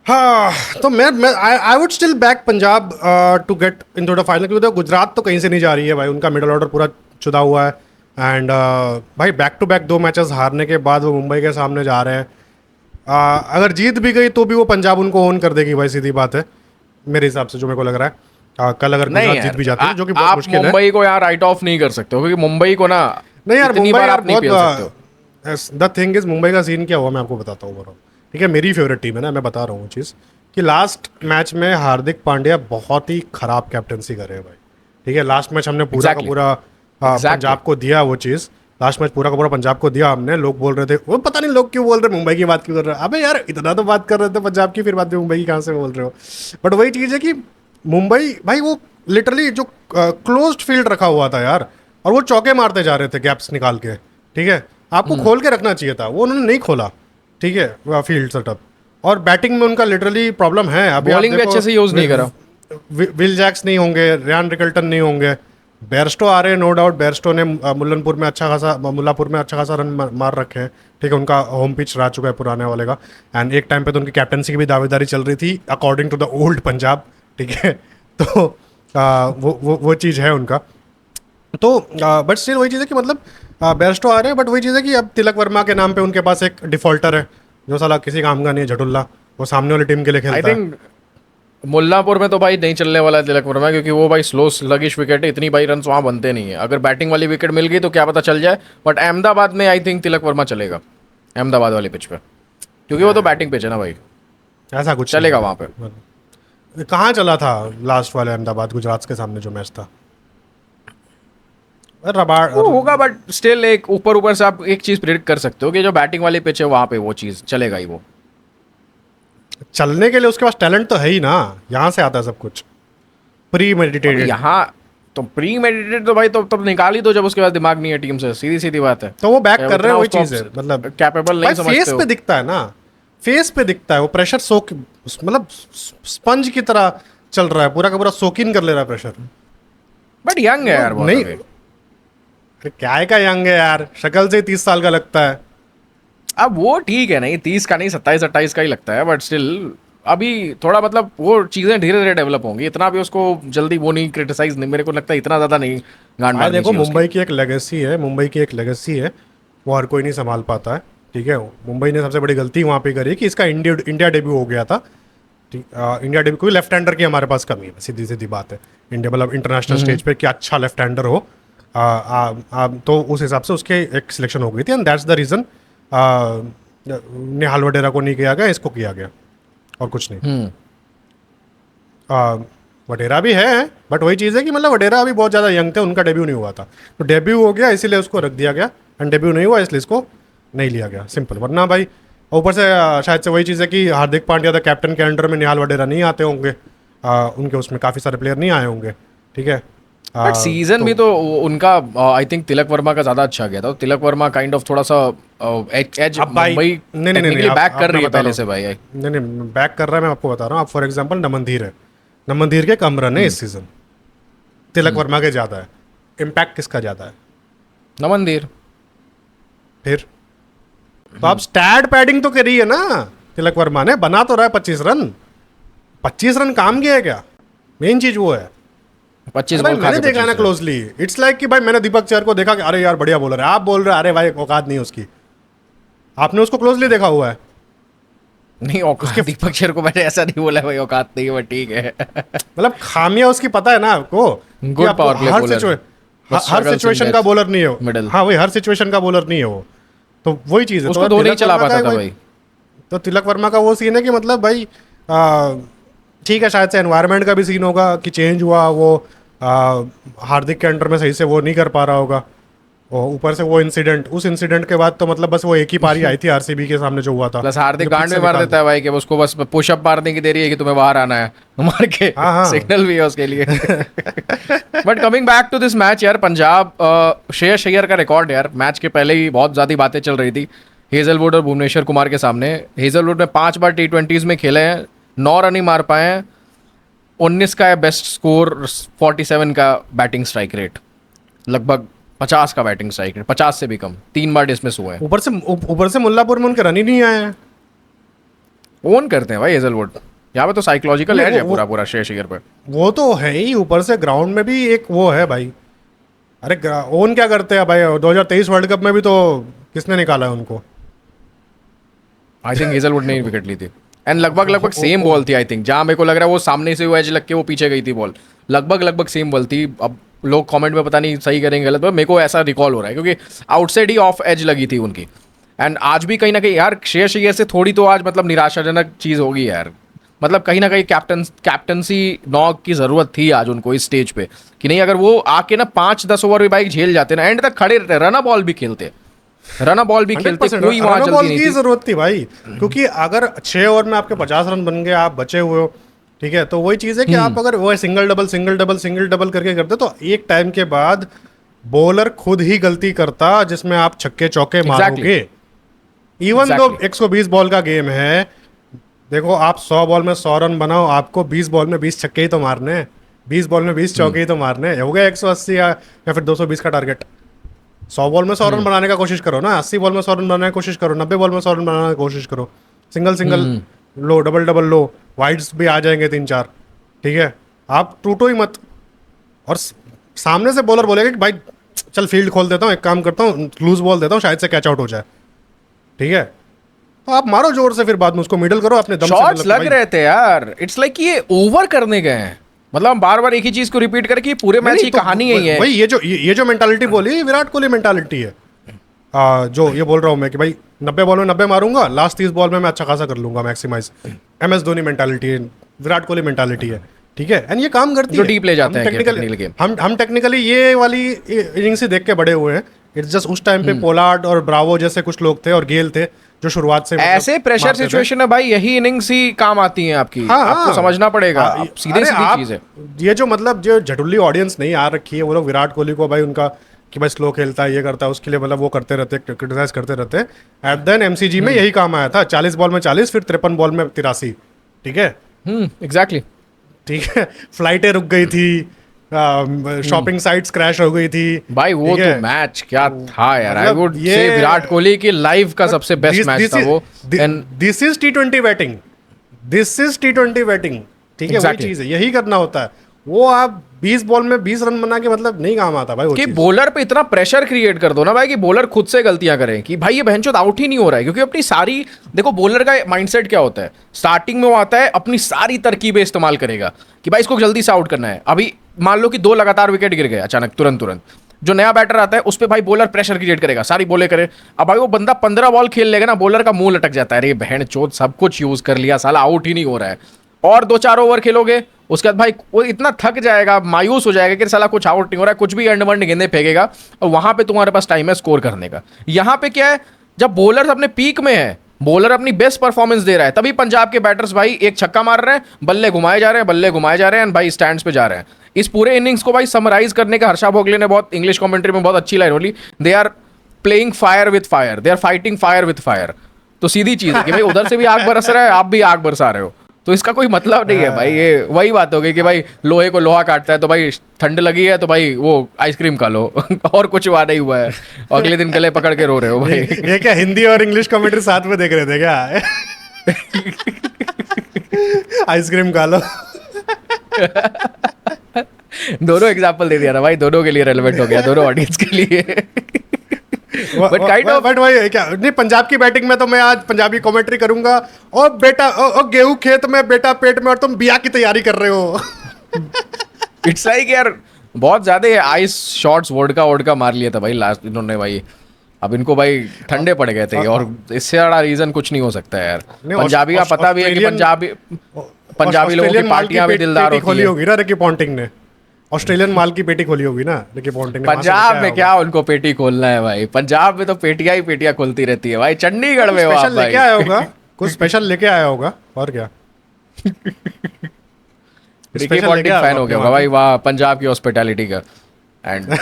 हाँ, तो मैं I would still back Punjab to get into the final, क्योंकि गुजरात तो कहीं से नहीं जा रही है भाई, उनका मिडल ऑर्डर पूरा चुदा हुआ है, एंड भाई बैक टू बैक 2 मैचेस हारने के बाद वो मुंबई के सामने जा रहे हैं। अगर जीत भी गई तो भी वो पंजाब उनको ओन कर देगी भाई, सीधी बात है मेरे हिसाब से, जो मेरे को लग रहा है। कल अगर गुजरात जीत भी जाती है, जो कि बहुत मुश्किल है, मुंबई को यहाँ राइट ऑफ नहीं कर सकते हो, क्योंकि मुंबई को ना नहीं यार, इतनी मुंबई बार यार आप नहीं पेल सकते हो। द थिंग इज मुंबई का सीन क्या हुआ मैं आपको बताता हूँ ओवरऑल, ठीक है, मेरी फेवरेट टीम है ना, मैं बता रहा हूँ चीज़ कि लास्ट मैच में हार्दिक पांड्या बहुत ही खराब कैप्टनसी करे भाई, ठीक है, लास्ट मैच हमने पूरा का पूरा पंजाब को दिया वो चीज़, लास्ट मैच पूरा का पूरा पंजाब को दिया हमने। लोग बोल रहे थे, वो पता नहीं लोग क्यों बोल रहे मुंबई की बात क्यों कर रहे हैं। अबे यार इतना तो बात कर रहे थे पंजाब की, फिर बात में मुंबई की कहाँ से बोल रहे हो। बट वही चीज़ है कि मुंबई भाई वो लिटरली जो क्लोज्ड फील्ड रखा हुआ था यार, और वो चौके मारते जा रहे थे गैप्स निकाल के। ठीक है, आपको खोल के रखना चाहिए था, वो उन्होंने नहीं खोला। ठीक है, फील्ड सेटअप और बैटिंग में उनका लिटरली प्रॉब्लम है। अभी आप बॉलिंग भी देखो, अच्छे से यूज नहीं करा। विल जैक्स नहीं होंगे, रियान रिकल्टन नहीं होंगे, बेयरस्टो आ रहे हैं नो डाउट। बेयरस्टो ने मुल्लानपुर में अच्छा खासा रन मार रखे हैं। ठीक है, उनका होम पिच रह चुका है पुराने वाले का। एंड एक टाइम पे तो उनकी कैप्टनसी की भी दावेदारी चल रही थी according to the old Punjab. ठीक है, तो वो चीज़ है उनका। तो बट स्टिल वही चीज़ है कि मतलब बेयरस्टो आ रहे हैं, बट वही चीज़ है कि अब तिलक वर्मा के नाम पे उनके पास एक डिफॉल्टर है जो साला किसी काम का नहीं है, झटुल्ला। वो सामने वाली टीम के लिए आई खेलता है। थिंक मुल्लापुर में तो भाई नहीं चलने वाला है तिलक वर्मा, क्योंकि वो भाई स्लो स्लगिश विकेट है, इतनी भाई रन वहाँ बनते नहीं है। अगर बैटिंग वाली विकेट मिल गई तो क्या पता चल जाए, बट अहमदाबाद में आई थिंक तिलक वर्मा चलेगा, अहमदाबाद वाली पिच पे, क्योंकि वो तो बैटिंग पिच है ना भाई, ऐसा कुछ चलेगा नहीं। वहाँ पे। कहाँ चला था लास्ट वाले अहमदाबाद गुजरात के सामने जो मैच था? रबाड़ वो होगा, बट स्टिल एक ऊपर ऊपर से आप एक चीज़ प्रिडिक्ट कर सकते हो कि जो बैटिंग वाली पिच है वहाँ पे वो चीज़ चलेगा ही वो। चलने के लिए उसके पास टैलेंट तो है ही ना, यहाँ से आता है सब कुछ प्री मेडिटेटेड। यहाँ तो प्री मेडिटेड तो भाई तो तब निकाल ही दो जब उसके पास दिमाग नहीं है टीम से, सीधी सीधी बात है। तो वो बैक कर रहे हैं, वही उतना चीज़ है उसको मतलब कैपेबल नहीं फेस समझते हो। पे दिखता है ना, फेस पे दिखता है वो प्रेशर सोक, मतलब स्पंज की तरह चल रहा है, पूरा का पूरा सोक इन कर ले रहा है प्रेशर। बट यंग है यार बहुत नहीं, अभी। अरे क्या है का यंग है यार, शक्ल से 30 साल का लगता है। अब वो ठीक है, नहीं 30 का नहीं 27-28 का ही लगता है, बट स्टिल अभी थोड़ा मतलब वो चीज़ें धीरे धीरे डेवलप होंगी, इतना भी उसको जल्दी वो नहीं क्रिटिसाइज नहीं, मेरे को लगता है इतना ज़्यादा नहीं गांड मारनी देखो चाहिए उसकी। मुंबई की एक लेगेसी है, मुंबई की एक लेगेसी है, वो हर कोई नहीं संभाल पाता है। ठीक है, मुंबई ने सबसे बड़ी गलती वहाँ पे करी कि इसका इंडिया डेब्यू हो गया था। ठीक, इंडिया डेब्यू कोई लेफ्ट हैंडर की हमारे पास कमी है, सीधी सीधी बात है। इंडिया मतलब इंटरनेशनल स्टेज पे क्या अच्छा लेफ्ट हैंडर हो, तो उस हिसाब से उसके एक सिलेक्शन हो गई थी। एंड दैट्स द रीज़न निहाल वडेरा को नहीं किया गया, इसको किया गया, और कुछ नहीं। वडेरा भी है, बट वही चीज़ है कि मतलब वडेरा अभी बहुत ज़्यादा यंग थे, उनका डेब्यू नहीं हुआ था, तो डेब्यू हो गया इसीलिए उसको रख दिया गया, एंड डेब्यू नहीं हुआ इसलिए इसको नहीं लिया गया, सिंपल। वरना भाई ऊपर से शायद से वही चीज़ है कि हार्दिक पांड्या था कैप्टन के अंडर में, निहाल वडेरा नहीं आते होंगे, उनके उसमें काफ़ी सारे प्लेयर नहीं आए होंगे। ठीक है, बट सीजन भी तो उनका आई थिंक तिलक वर्मा का ज़्यादा अच्छा गया था, तिलक वर्मा काइंड ऑफ थोड़ा सा एज अब भाई मुंबई टेक्निकली बैक कर रही है पहले से भाई। नहीं बैक कर रहा है, मैं आपको बता रहा हूँ। आप फॉर एग्जांपल नमनधीर है, नमनधीर के कम रन है इस सीजन, तिलक वर्मा के ज़्यादा है। इम्पैक्ट किसका ज़्यादा है? नमनदीर। फिर तो आप स्टैट पैडिंग तो करी है ना, तिलक वर्मा ने बना तो रहा है 25 रन काम किया है क्या? मेन चीज वो है। 25 भाई बॉल खा मैंने के देखा है ना 25 क्लोजली, इट्स लाइक कि भाई मैंने दीपक चहर को देखा कि अरे यार बढ़िया बॉलर है, आप बोल रहे हैं अरे भाई औकात नहीं है उसकी। आपने उसको क्लोजली देखा हुआ है? नहीं औकात दीपक चहर को मैंने ऐसा नहीं बोला भाई औकात नहीं है, बट ठीक है। मतलब खामियां उसकी पता है ना आपको कि Good आपको power play हर bowler है। But her struggles in situation का that बॉलर नहीं है वो। middle। हाँ वही, हर सिचुएशन का बॉलर नहीं है वो, तो वही चीज़ है। उसको तो दो नहीं तिलक चला वर्मा पाता का था वही- भाई। तो तिलक वर्मा का वो सीन है कि मतलब भाई ठीक है, शायद से एनवायरनमेंट का भी सीन होगा कि चेंज हुआ, वो हार्दिक के अंडर में सही से वो नहीं कर पा रहा होगा, और ऊपर से वो इंसिडेंट, उस इंसिडेंट के बाद तो मतलब बस वो एक ही पारी आई थी आरसीबी के सामने जो हुआ था। प्लस हार्दिक जो गांड पिच में से मार निकाल देता है भाई कि उसको बस पुशअप मारने की देरी है कि तुम्हें बाहर आना है, मार के हाँ, हाँ। सिग्नल भी है उसके लिए। But coming back to this match यार, पंजाब श्रेयस अय्यर का रिकॉर्ड यार, मैच के पहले ही बहुत ज़्यादा बातें चल रही थी हेजलवुड और भुवनेश्वर कुमार के सामने। हेजलवुड में 5 बार T20s में खेले हैं, 9 रन ही मार पाए हैं, 19 का है बेस्ट स्कोर, 47 का बैटिंग स्ट्राइक रेट, लगभग 50 का बैटिंग स्ट्राइक रेट, 50 से भी कम, 3 बार डिसमिस हुए हैं। ऊपर से मुल्लापुर में उनके रन ही नहीं आए हैं। ओन करते हैं भाई हेजलवुड, यहाँ पे तो साइकोलॉजिकल नहीं, एज है वो- पूरा पूरा श्रेयस अय्यर पे। वो तो है ही, ऊपर से ग्राउंड में भी एक वो है भाई। अरे ओन क्या करते हैं भाई, 2023 वर्ल्ड कप में भी तो किसने निकाला है उनको? आई थिंक हेजलवुड ने विकेट ली थी, एंड लगभग सेम बॉल थी। आई थिंक जहाँ मेरे को लग रहा है वो सामने से वो एज लग के वो पीछे गई थी बॉल, लगभग सेम बॉल थी। अब लोग कमेंट में पता नहीं सही करेंगे गलत, पर मेरे को ऐसा रिकॉल हो रहा है क्योंकि आउटसाइड ही ऑफ एज लगी थी उनकी। एंड आज भी कहीं ना कहीं यार श्रेयस अय्यर से थोड़ी तो आज मतलब निराशाजनक चीज़ होगी यार, मतलब कहीं ना कहीं कैप्टनसी नॉक की जरूरत थी आज उनको इस स्टेज पे, कि नहीं अगर वो आके ना 5-10 ओवर भी भाई झेल जाते ना, एंड तक खड़े रहते, रन बॉल भी खेलते, रन बॉल भी खेलते, 100% कोई वहां रन जल्दी बॉल नहीं की थी। जरूरत थी भाई, क्योंकि अगर 6 ओवर में आपके 50 रन बन गए, आप बचे हुए हो, ठीक है, तो वही चीज है कि आप अगर वो single double single double single double करके करते तो एक टाइम के बाद बॉलर खुद ही गलती करता जिसमें आप छक्के चौके मारोगे। Even though Exactly. 120 बॉल का गेम है, देखो आप 100 बॉल में 100 रन बनाओ, आपको 20 बॉल में 20 छक्के ही तो मारने हैं, 20 बॉल में 20 चौके ही तो मारने हैं। हो गया 180 या फिर 220 का टारगेट। 100 बॉल में 100 रन बनाने का कोशिश करो ना, 80 बॉल में 100 रन बनाने की कोशिश करो, 90 बॉल में 100 रन बनाने की कोशिश करो, single single low, double double लो, वाइड्स भी आ जाएंगे 3-4, ठीक है, आप टूटो ही मत। और सामने से बॉलर बोलेगा कि भाई चल फील्ड खोल देता हूँ, एक काम करता हूँ, लूज बॉल देता हूँ, शायद से कैच आउट हो जाए, ठीक है, तो आप मारो जोर से, फिर बाद में उसको मिडल करो अपने दम से। शॉट्स मतलब लग रहे थे यार, इट्स लाइक ये ओवर करने गए हैं, मतलब हम बार बार एक ही चीज को रिपीट करके पूरे मैच की तो कहानी यही है। वही ये जो मेंटालिटी बोली, विराट कोहली मेंटालिटी है। जो ये बोल रहा हूँ मैं कि भाई 90 बॉल में 90 मारूंगा, लास्ट 30 बॉल में मैं अच्छा खासा कर लूंगा मैक्सिमाइज। MS धोनी मेंटालिटी है, विराट कोहली मेंटालिटी है, ठीक है, एंड ये काम करती जो है। deep ले जाते हैं टेक्निकल technical game। हम टेक्निकली ये वाली इनिंग्स ही देख के बड़े हुए हैं। इट्स जस्ट उस टाइम पे पोलार्ड और ब्रावो जैसे कुछ लोग थे और गेल थे जो शुरुआत से ऐसे प्रेशर सिचुएशन है भाई, यही इनिंग्स ही काम आती हैं आपकी। हाँ, आपको समझना पड़ेगा, हाँ, सीधे अरे सीधी आप चीज है। ये जो मतलब जो झटुल्ली ऑडियंस नहीं आ रखी है, वो लोग विराट कोहली को भाई उनका कि भाई स्लो खेलता है, ये करता है, उसके लिए मतलब वो करते रहते, क्रिटिसाइज करते रहते। एट देन MCG में यही काम आया था, 40 बॉल में 40, फिर 53 बॉल में 83, ठीक है, एग्जैक्टली। ठीक है, फ्लाइटें रुक गई थी, शॉपिंग साइट्स क्रैश हो गई थी भाई वो ठीक तो है? मैच क्या था यार, आई मतलब वुड ये- से विराट कोहली की लाइफ का सबसे बेस्ट मैच था वो। And this is T20 batting, this is T20 batting, ठीक है, वही Exactly. चीज है, यही करना होता है। वो आप 20 बॉल में 20 रन बना के मतलब नहीं काम आता भाई वो कि चीज। बॉलर पे इतना प्रेशर क्रिएट कर दो ना भाई, कि बॉलर खुद से गलतियां करें कि भाई ये बहनचोद आउट ही नहीं हो रहा है, क्योंकि अपनी सारी, देखो बॉलर का माइंडसेट क्या होता है, स्टार्टिंग में वो आता है अपनी सारी तरकीबें इस्तेमाल करेगा कि भाई इसको जल्दी से आउट करना है। अभी मान लो कि 2 लगातार विकेट गिर गए अचानक, तुरंत जो नया बैटर आता है उस पर भाई बॉलर प्रेशर क्रिएट करेगा, सारी बॉलें करे। अब भाई वो बंदा 15 बॉल खेल लेगा ना, बॉलर का मुंह लटक जाता है, अरे बहन चोद सब कुछ यूज कर लिया, साला आउट ही नहीं हो रहा है। और 2-4 ओवर खेलोगे, उसके बाद भाई वो इतना थक जाएगा, मायूस हो जाएगा कि साला कुछ आउट नहीं हो रहा है, कुछ भी एंड वन गेंदे फेंकेगा, और वहां पे तुम्हारे पास टाइम है स्कोर करने का। यहाँ पे क्या है, जब बॉलर अपने पीक में है, बॉलर अपनी बेस्ट परफॉर्मेंस दे रहा है, तभी पंजाब के बैटर्स भाई एक छक्का मार रहे हैं, बल्ले घुमाए जा रहे हैं, बल्ले घुमाए जा रहे हैं, भाई स्टैंड्स पे जा रहे हैं। इस पूरे इनिंग्स को भाई समराइज करने का हर्षा भोगले ने बहुत इंग्लिश कमेंट्री में बहुत अच्छी लाइन बोली, they are playing fire with fire, they are fighting fire with fire. तो सीधी चीज है कि भाई उधर से भी आग बरस रहा है, आप भी आग बरसा रहे हो, तो इसका कोई मतलब नहीं है भाई। ये वही बात हो गई कि भाई लोहे को लोहा काटता है, तो भाई ठंड लगी है तो भाई वो आइसक्रीम खा लो और कुछ हुआ नहीं हुआ है, अगले दिन गले पकड़ के रो रहे हो भाई। ये क्या हिंदी और इंग्लिश कमेंट्री साथ में देख रहे थे क्या? आइसक्रीम खा लो। दोनों एग्जाम्पल दे दिया ना भाई, दोनों के लिए रेलेवेंट हो गया, दोनों ऑडियंस के लिए। बट काइंड ऑफ, बट भाई क्या नहीं, पंजाब की बैटिंग में तो मैं आज पंजाबी कमेंट्री करूंगा। और बेटा और गेहूं खेत में, बेटा पेट में, और तुम बिया की तैयारी कर रहे हो। इट्स लाइक यार बहुत ज्यादा आइस शॉट्स वोडका मार लिया था भाई लास्ट इन्होंने भाई। अब इनको भाई ठंडे पड़ गए थे, और इससे बड़ा रीजन कुछ नहीं हो सकता है यार। नहीं, पंजाबी का पता भी है कि पंजाबी लोगों की पार्टियां भी दिलदार होती खोली है। होगी ना रिकी पॉन्टिंग ने, ऑस्ट्रेलियन माल की पेटी खोली होगी ना रिकी पॉन्टिंग ने। पंजाब में क्या उनको पेटी खोलना है भाई, पंजाब में तो पेटियां ही पेटियां खुलती रहती है भाई। चंडीगढ़ में हो आप स्पेशल लेके भाई, आया होगा, कुछ स्पेशल लेके आया होगा, और क्या। रिकी Special पॉन्टिंग लेके आया फैन हो गया होगा भाई वहाँ पंजाब की हॉस्पिटैलिटी का। एंड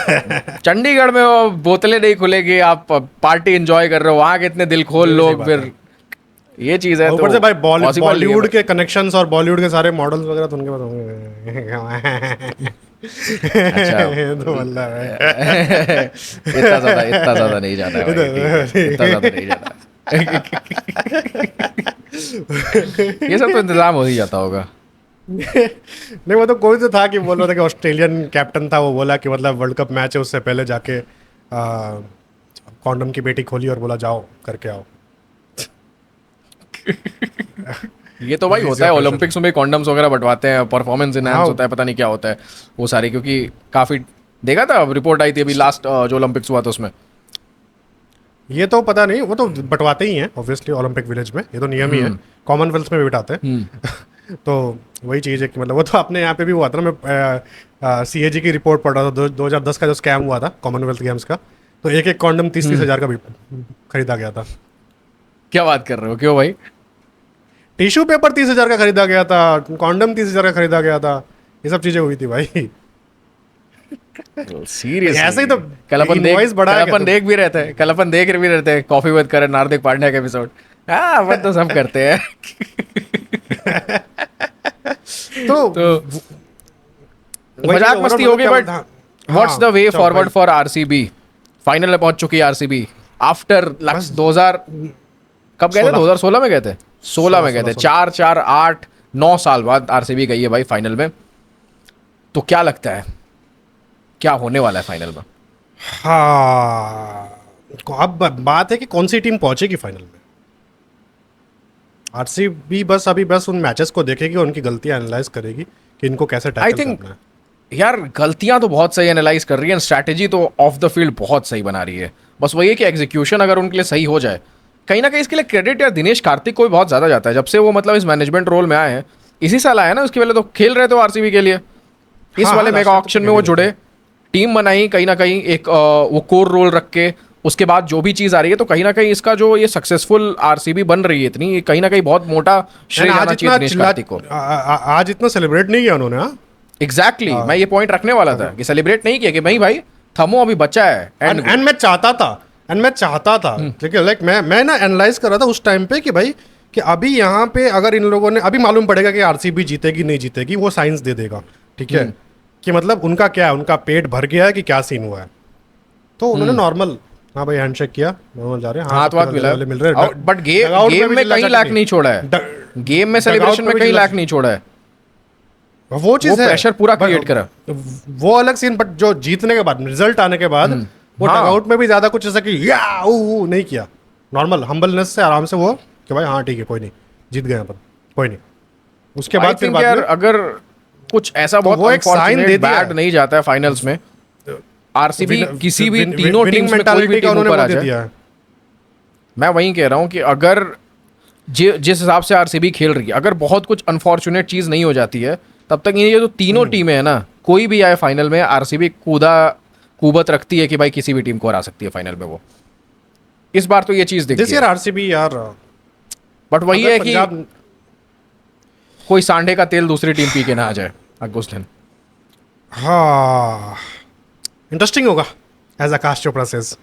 चंडीगढ़ में वो बोतलें नहीं खुलेगी, आप पार्टी एंजॉय कर रहे हो, वहाँ के इतने दिल खोल लोग, फिर ये चीज है। ऊपर तो से भाई possible नहीं है बॉलीवुड भाई। के कनेक्शंस और बॉलीवुड के सारे मॉडल्स वगैरह तो उनके पास होंगे। अच्छा। तो मतलब है। इतना ज्यादा नहीं जाना है भाई, ठीक है, इतना ज्यादा नहीं जाना है। ये सब तो इंतजाम हो ही जाता होगा। नहीं वो तो कोई तो था कि बोल रहा था कि ऑस्ट्रेलियन कैप्टन था, वो बोला कि मतलब वर्ल्ड कप मैच है उससे पहले जाके कॉन्डम की पेटी खोली और बोला जाओ करके आओ। ये तो भाई होता है, ओलंपिक्स में भी कॉन्डम्स वगैरह बंटवाते हैं, परफॉर्मेंस इनहैंस हाँ। होता है, पता नहीं क्या होता है वो सारे, क्योंकि काफी देखा था, रिपोर्ट आई थी अभी लास्ट जो ओलंपिक्स हुआ था उसमें। ये तो पता नहीं, वो तो बंटवाते ही हैं ऑब्वियसली ओलंपिक विलेज में, ये तो नियम ही है, कॉमनवेल्थ में भी बिठाते हैं। तो वही चीज़ है कि मतलब वो तो अपने यहाँ पे भी हुआ था ना। मैं CAG की रिपोर्ट पढ़ रहा था 2010 का जो स्कैम हुआ था कॉमनवेल्थ गेम्स का। तो एक एक कॉन्डम 30-30 हज़ार का भी खरीदा गया था। क्या बात कर रहे हो, क्यों भाई? टिश्यू पेपर 30 हज़ार का खरीदा गया था, कॉन्डम 30 हज़ार का खरीदा गया था। ये सब चीज़ें हुई थी भाई। सीरियसली ऐसे ही तो कल अपन invoice बढ़ा है क्या देख भी रहते हैं, कल अपन देख भी रहते हैं कॉफी विद करण हार्दिक पांड्या का एपिसोड। हाँ, अपन तो सब करते हैं। तो तो वही मजाक overall मस्ती मतलब होगी, क्या बट हाँ, व्हाट्स द वे चल फॉरवर्ड भाई। For RCB? फाइनल में पहुंच चुकी है आरसीबी आफ्टर लक्स 2000, कब गए थे? 16 2016 में गए थे, 16 में गए थे। 16 4 4 8 9 साल बाद आरसीबी गई है भाई फाइनल में। तो क्या लगता है क्या होने वाला है फाइनल में? हाँ, अब बात है कि कौन सी टीम पहुंचेगी फाइनल में। RCB बस अभी बस उन मैचेस को देखेगी और उनकी गलतियां एनालाइज करेगी कि इनको कैसे आई टैकल थिंक करना है। यार गलतियां तो बहुत सही एनालाइज कर रही है, स्ट्रैटेजी तो ऑफ द फील्ड बहुत सही बना रही है। बस वही है कि एग्जीक्यूशन अगर उनके लिए सही हो जाए, कहीं ना कहीं इसके लिए क्रेडिट यार दिनेश कार्तिक को भी बहुत ज़्यादा जाता है। जब से वो मतलब इस मैनेजमेंट रोल में आए हैं, इसी साल आए हैं ना, उसके पहले तो खेल रहे थे आरसीबी के लिए। इस हाँ, वाले हाँ, मेगा लास्ट ऑक्शन टाइम में तो वो खेले जुड़े, थे। टीम बनाई कहीं ना कहीं एक वो कोर रोल रख के। उसके बाद जो भी चीज़ आ रही है, तो कहीं ना कहीं इसका जो ये सक्सेसफुल आरसीबी बन रही है इतनी, ये कहीं ना कहीं बहुत मोटा श्रेय And आज जाना चाहिए इतना दिनेश चिल्ला कार्तिक को। आज इतना सेलिब्रेट नहीं किया उन्होंने। हाँ, एग्जैक्टली मैं ये पॉइंट रखने वाला था कि सेलिब्रेट नहीं किया कि नहीं भाई थमो, अभी बचा है एंड। एंड मैं चाहता था ठीक है, लाइक मैं ना एनालाइज कर रहा था उस टाइम पे कि भाई कि अभी यहाँ पे अगर इन लोगों ने अभी मालूम पड़ेगा कि RCB जीतेगी नहीं जीतेगी, वो साइंस दे देगा ठीक है, कि मतलब उनका क्या है, उनका पेट भर गया है कि क्या सीन हुआ है। तो उन्होंने नॉर्मल, हाँ भाई हैंडशेक किया, नॉर्मल जा रहे हैं, हाँ हाथ सबके वाथ गले मिला, वले मिल रहे हैं। बट डगआउट गेम भी में चिल्ला कहीं चाटी लैक नहीं छोड़ा है। गेम में डगआउट सेलिब्रेशन में भी कहीं चिल्ला- लैक नहीं छोड़ा है। वो वो चीज़ है, प्रेशर पूरा but क्रिएट करा। वो अलग सीन। बट जो जीतने के बाद रिजल्ट आने के बाद वो हाँ। डगआउट में भी ज्यादा कुछ ऐसा कि या ऊ नहीं किया। नॉर्मल हम्बलनेस से आराम से वो कि भाई हाँ ठीक है, कोई नहीं, जीत गए अपन, कोई नहीं। उसके आई बाद फिर थिंक बाद यार में अगर कुछ ऐसा बहुत वो एक sign दे अनफॉर्चुनेट दिया बैड है। नहीं जाता है फाइनल्स में, आरसीबी किसी भी तीनों विनिंग टीम्स में कोई भी मेंटालिटी का टीम उन्होंने ऊपर वो आ दे जाए, दिया है। मैं वही कह रहा हूँ कि अगर जिस हिसाब से आरसीबी खेल रही है, अगर बहुत कुछ अनफॉर्चुनेट चीज नहीं हो जाती है, तब तक ये जो तीनों टीमें हैं ना, कोई भी आए फाइनल में, आरसीबी कुबत रखती है कि भाई किसी भी टीम को हरा सकती है फाइनल में वो। इस बार तो ये चीज दिख दिस गई ईयर है। RCB यार, बट वही अगर है कि पंजाब कोई सांडे का तेल दूसरी टीम पी के ना आ जाए अगले दिन। हाँ इंटरेस्टिंग होगा एज आकाश चोपड़ा सेज।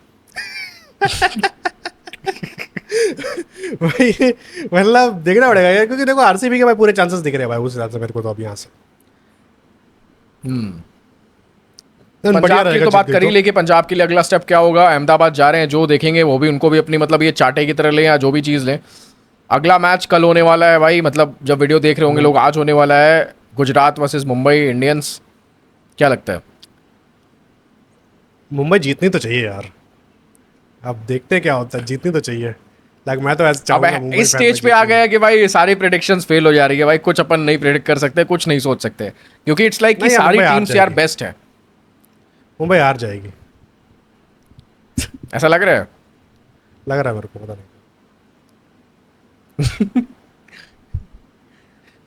भाई मतलब देखना पड़ेगा यार, क्योंकि देखो RCB के भाई पूरे चांसेस दिख रहे हैं भाई उस हिसाब से मेरे को तो अभी यहाँ से। बढ़िया पंजाब की रहेगा तो जीत बात गई कर ही तो। ले कि पंजाब के लिए अगला स्टेप क्या होगा। अहमदाबाद जा रहे हैं, जो देखेंगे वो भी उनको भी अपनी मतलब ये चाटे की तरह लें या जो भी चीज़ लें। अगला मैच कल होने वाला है भाई, मतलब जब वीडियो देख रहे होंगे लोग आज होने वाला है, गुजरात वर्सेस मुंबई इंडियंस। क्या लगता है? मुंबई जीतनी तो चाहिए यार, अब देखते हैं क्या होता है, जीतनी तो चाहिए। लाइक मैं तो ऐसा अब चाहूंगा मुंबई इस फैन स्टेज पे आ गया है कि भाई सारी प्रेडिक्शंस फेल हो जा रही है भाई, कुछ अपन नहीं प्रेडिक्ट कर सकते, कुछ नहीं सोच सकते, क्योंकि इट्स लाइक कि नहीं यार, सारी मुंबई हार टीम्स यार जाएगी। बेस्ट है। मुंबई हार जाएगी, ऐसा लग रहा है। लग रहा है मेरे को, पता नहीं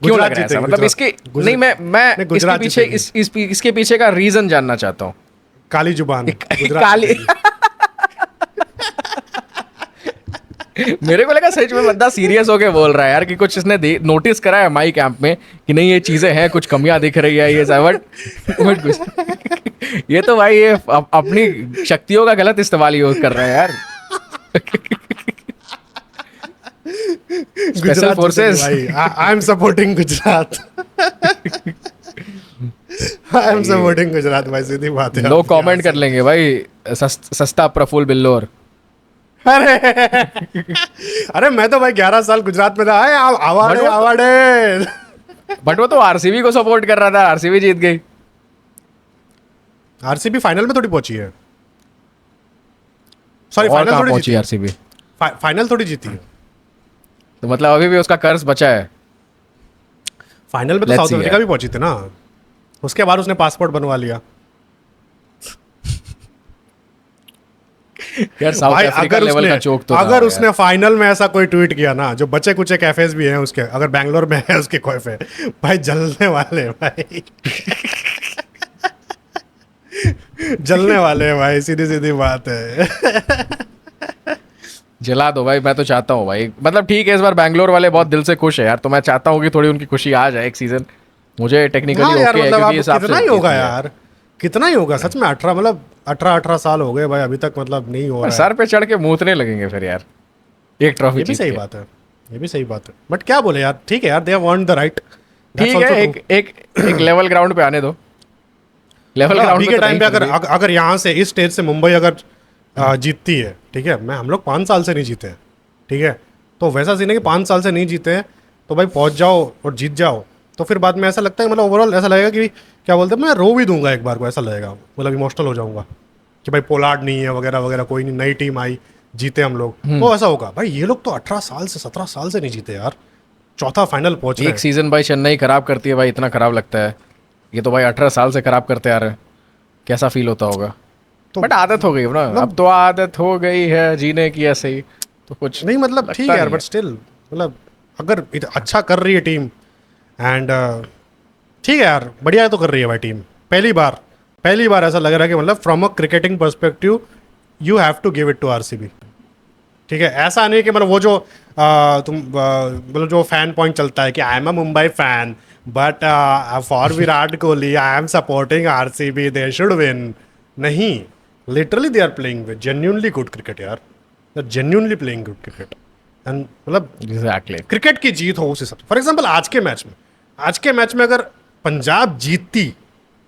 क्यों लग गुजरात रहा है ऐसा? जीतेगी, मतलब गुजरात। इसके गुजरात- नहीं, मैं नहीं, इसके गुजरात पीछे जीतेगी। इसके पीछे का रीजन जानना चाहता हूँ। काली जुबान गुजरात काली जीतेगी। मेरे को लगा सच में बंदा सीरियस होके बोल रहा है यार, कि कुछ इसने नोटिस करा है माई कैंप में कि नहीं ये चीजें हैं, कुछ कमियां दिख रही है ये सब, बट कुछ ये तो भाई ये अपनी शक्तियों का गलत इस्तेमाल यूज कर रहा है यार। Special Gujarat forces. जीतेगी भाई, आई am supporting Gujarat. I am supporting Gujarat भाई, सीधी बात है। लोग कमेंट कर लेंगे भाई, सस्ता प्रफुल्ल बिल्लोर। अरे अरे मैं तो भाई 11 साल गुजरात में था, आवाड़े बट वो तो- आवाड़े। बट वो तो आरसीबी को सपोर्ट कर रहा था, आरसीबी जीत गई। RCB फाइनल में थोड़ी पहुंची है, सॉरी और फाइनल कहाँ थोड़ी पहुंची जीती आरसीबी? है, फाइनल थोड़ी जीती है। तो मतलब अभी भी उसका कर्ज बचा है। फाइनल में तो Let's साउथ see अफ्रीका यार। भी पहुंची थी ना, उसके बाद उसने पासपोर्ट बनवा लिया। यार साउथ भाई अफ्रीका अगर लेवल उसने का चोक तो था अगर यार। उसने फाइनल में ऐसा कोई ट्वीट किया ना, जो बचे कुचे कैफेज भी हैं उसके, अगर बैंगलोर में है उसके कैफे, भाई जलने वाले हैं भाई। जलने वाले हैं भाई, सीधी सीधी बात है। जला दो भाई, मैं तो चाहता हूँ भाई, मतलब ठीक है इस बार बैंगलोर वाले बहुत दिल से खुश है यार, तो मैं चाहता हूँ कि थोड़ी उनकी खुशी आ जाए एक सीजन। मुझे टेक्निकली हाँ यार, ओके है मतलब क्योंकि अब हिसाब कितना से ही होगा जीतनी है। यार, कितना ही होगा सच में, 18 मतलब 18 साल हो गए भाई, अभी तक मतलब नहीं हो पर रहा है। सर पे चढ़ के मूतने लगेंगे फिर यार, एक ट्रॉफी ये भी जीत सही के। बात है, ये भी सही बात है, बट क्या बोले यार, ठीक है यार, they have earned the right, that's ठीक है, आल्सो ट्रू। एक एक एक लेवल ग्राउंड पे आने दो, लेवल मतलब ग्राउंड अभी पे के तो टाइम नहीं पे फिर अगर भी। अगर यहाँ से इस स्टेज से मुंबई अगर जीतती है, ठीक है, मैं हम लोग 5 साल से नहीं जीते हैं, ठीक है, तो वैसा सीन है कि 5 साल से नहीं जीते हैं, तो भाई पहुंच जाओ और जीत जाओ, तो फिर बाद में ऐसा लगता है, मतलब ओवरऑल ऐसा लगेगा कि क्या बोलते हैं, मैं रो भी दूंगा एक बार को, ऐसा लगेगा, मतलब इमोशनल हो जाऊंगा कि भाई पोलार्ड नहीं है वगैरह वगैरह, कोई नहीं, नई टीम आई, जीते हम लोग, तो ऐसा होगा भाई, ये लोग तो 18 साल से 17 साल से नहीं जीते यार, चौथा फाइनल पहुंच रहे एक हैं। सीजन भाई चेन्नई खराब करती है भाई, इतना खराब लगता है। ये तो भाई 18 साल से खराब करते आ रहे हैं, कैसा फील होता होगा। तो बट आदत हो गई ना, अब मतलब तो आदत हो गई है जीने की ऐसे ही, तो कुछ नहीं, मतलब ठीक लगता है यार, नहीं बट है। स्टिल मतलब अगर अच्छा कर रही है टीम, एंड ठीक है यार, बढ़िया तो कर रही है भाई टीम, पहली बार ऐसा लग रहा है कि मतलब from a cricketing perspective you have to give it to RCB. ठीक है, ऐसा नहीं कि मतलब वो जो मतलब जो फैन पॉइंट चलता है कि I am a Mumbai fan, but for Virat Kohli I am supporting RCB, they should win. नहीं, literally they are playing with genuinely good cricket यार, they are genuinely playing good cricket, and मतलब एग्जैक्टली। क्रिकेट की जीत हो उस हिसाब से। फॉर एग्जाम्पल आज के मैच में अगर पंजाब जीतती,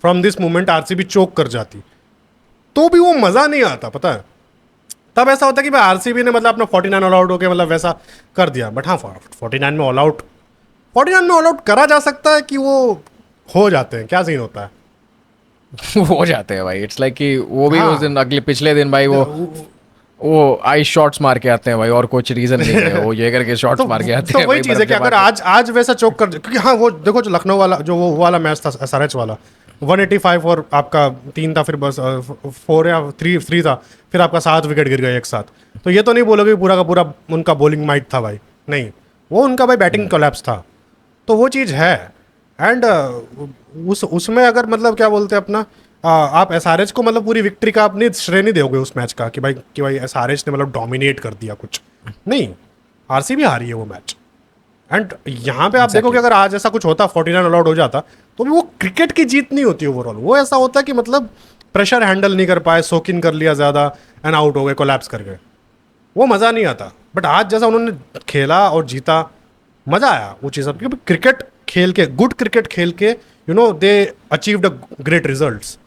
फ्रॉम दिस मोमेंट आरसीबी चोक कर जाती, तो भी वो मजा नहीं आता, पता है, तब ऐसा होता है कि भाई आरसीबी ने मतलब अपना 49 ऑल आउट होकर मतलब वैसा कर दिया, बट हाँ 49 में ऑल आउट करा जा सकता है कि वो हो जाते हैं, क्या सीन होता है। हो जाते हैं भाई, इट्स लाइक कि वो भी उस हाँ, दिन अगले पिछले दिन भाई वो आइस शॉट्स मार के आते हैं भाई, और कुछ रीजन नहीं है, वो ये करके तो शॉट्स मार के आते तो हैं वही भाई चीज़ बर्फ है कि जमा अगर के। आज वैसा चोक कर, क्योंकि हाँ वो देखो, जो लखनऊ वाला जो वो वाला मैच था एसआरएच वाला, 185 और आपका 3 था, फिर बस 4 या 3 था, फिर आपका 7 विकेट गिर गए एक साथ, तो ये तो नहीं बोलोगे कि पूरा का पूरा उनका बॉलिंग माइट था भाई, नहीं, वो उनका भाई बैटिंग कोलैप्स था, तो वो चीज़ है। एंड उसमें अगर मतलब क्या बोलते हैं अपना, आप एसआरएच को मतलब पूरी विक्ट्री का अपनी श्रेय नहीं दोगे उस मैच का, कि भाई एसआरएच ने मतलब डोमिनेट कर दिया कुछ, नहीं, आरसीबी हारी है वो मैच। एंड यहाँ पे आप देखो कि अगर आज ऐसा कुछ होता, 49 ऑल आउट हो जाता, तो भी वो क्रिकेट की जीत नहीं होती ओवरऑल, वो ऐसा होता है कि मतलब प्रेशर हैंडल नहीं कर पाए, सोक इन कर लिया ज़्यादा, एंड आउट हो गए, कोलैप्स कर गए, वो मज़ा नहीं आता। बट आज जैसा उन्होंने खेला और जीता, मज़ा आया वो चीज़, क्योंकि क्रिकेट खेल के, गुड क्रिकेट खेल के, they achieved a great results,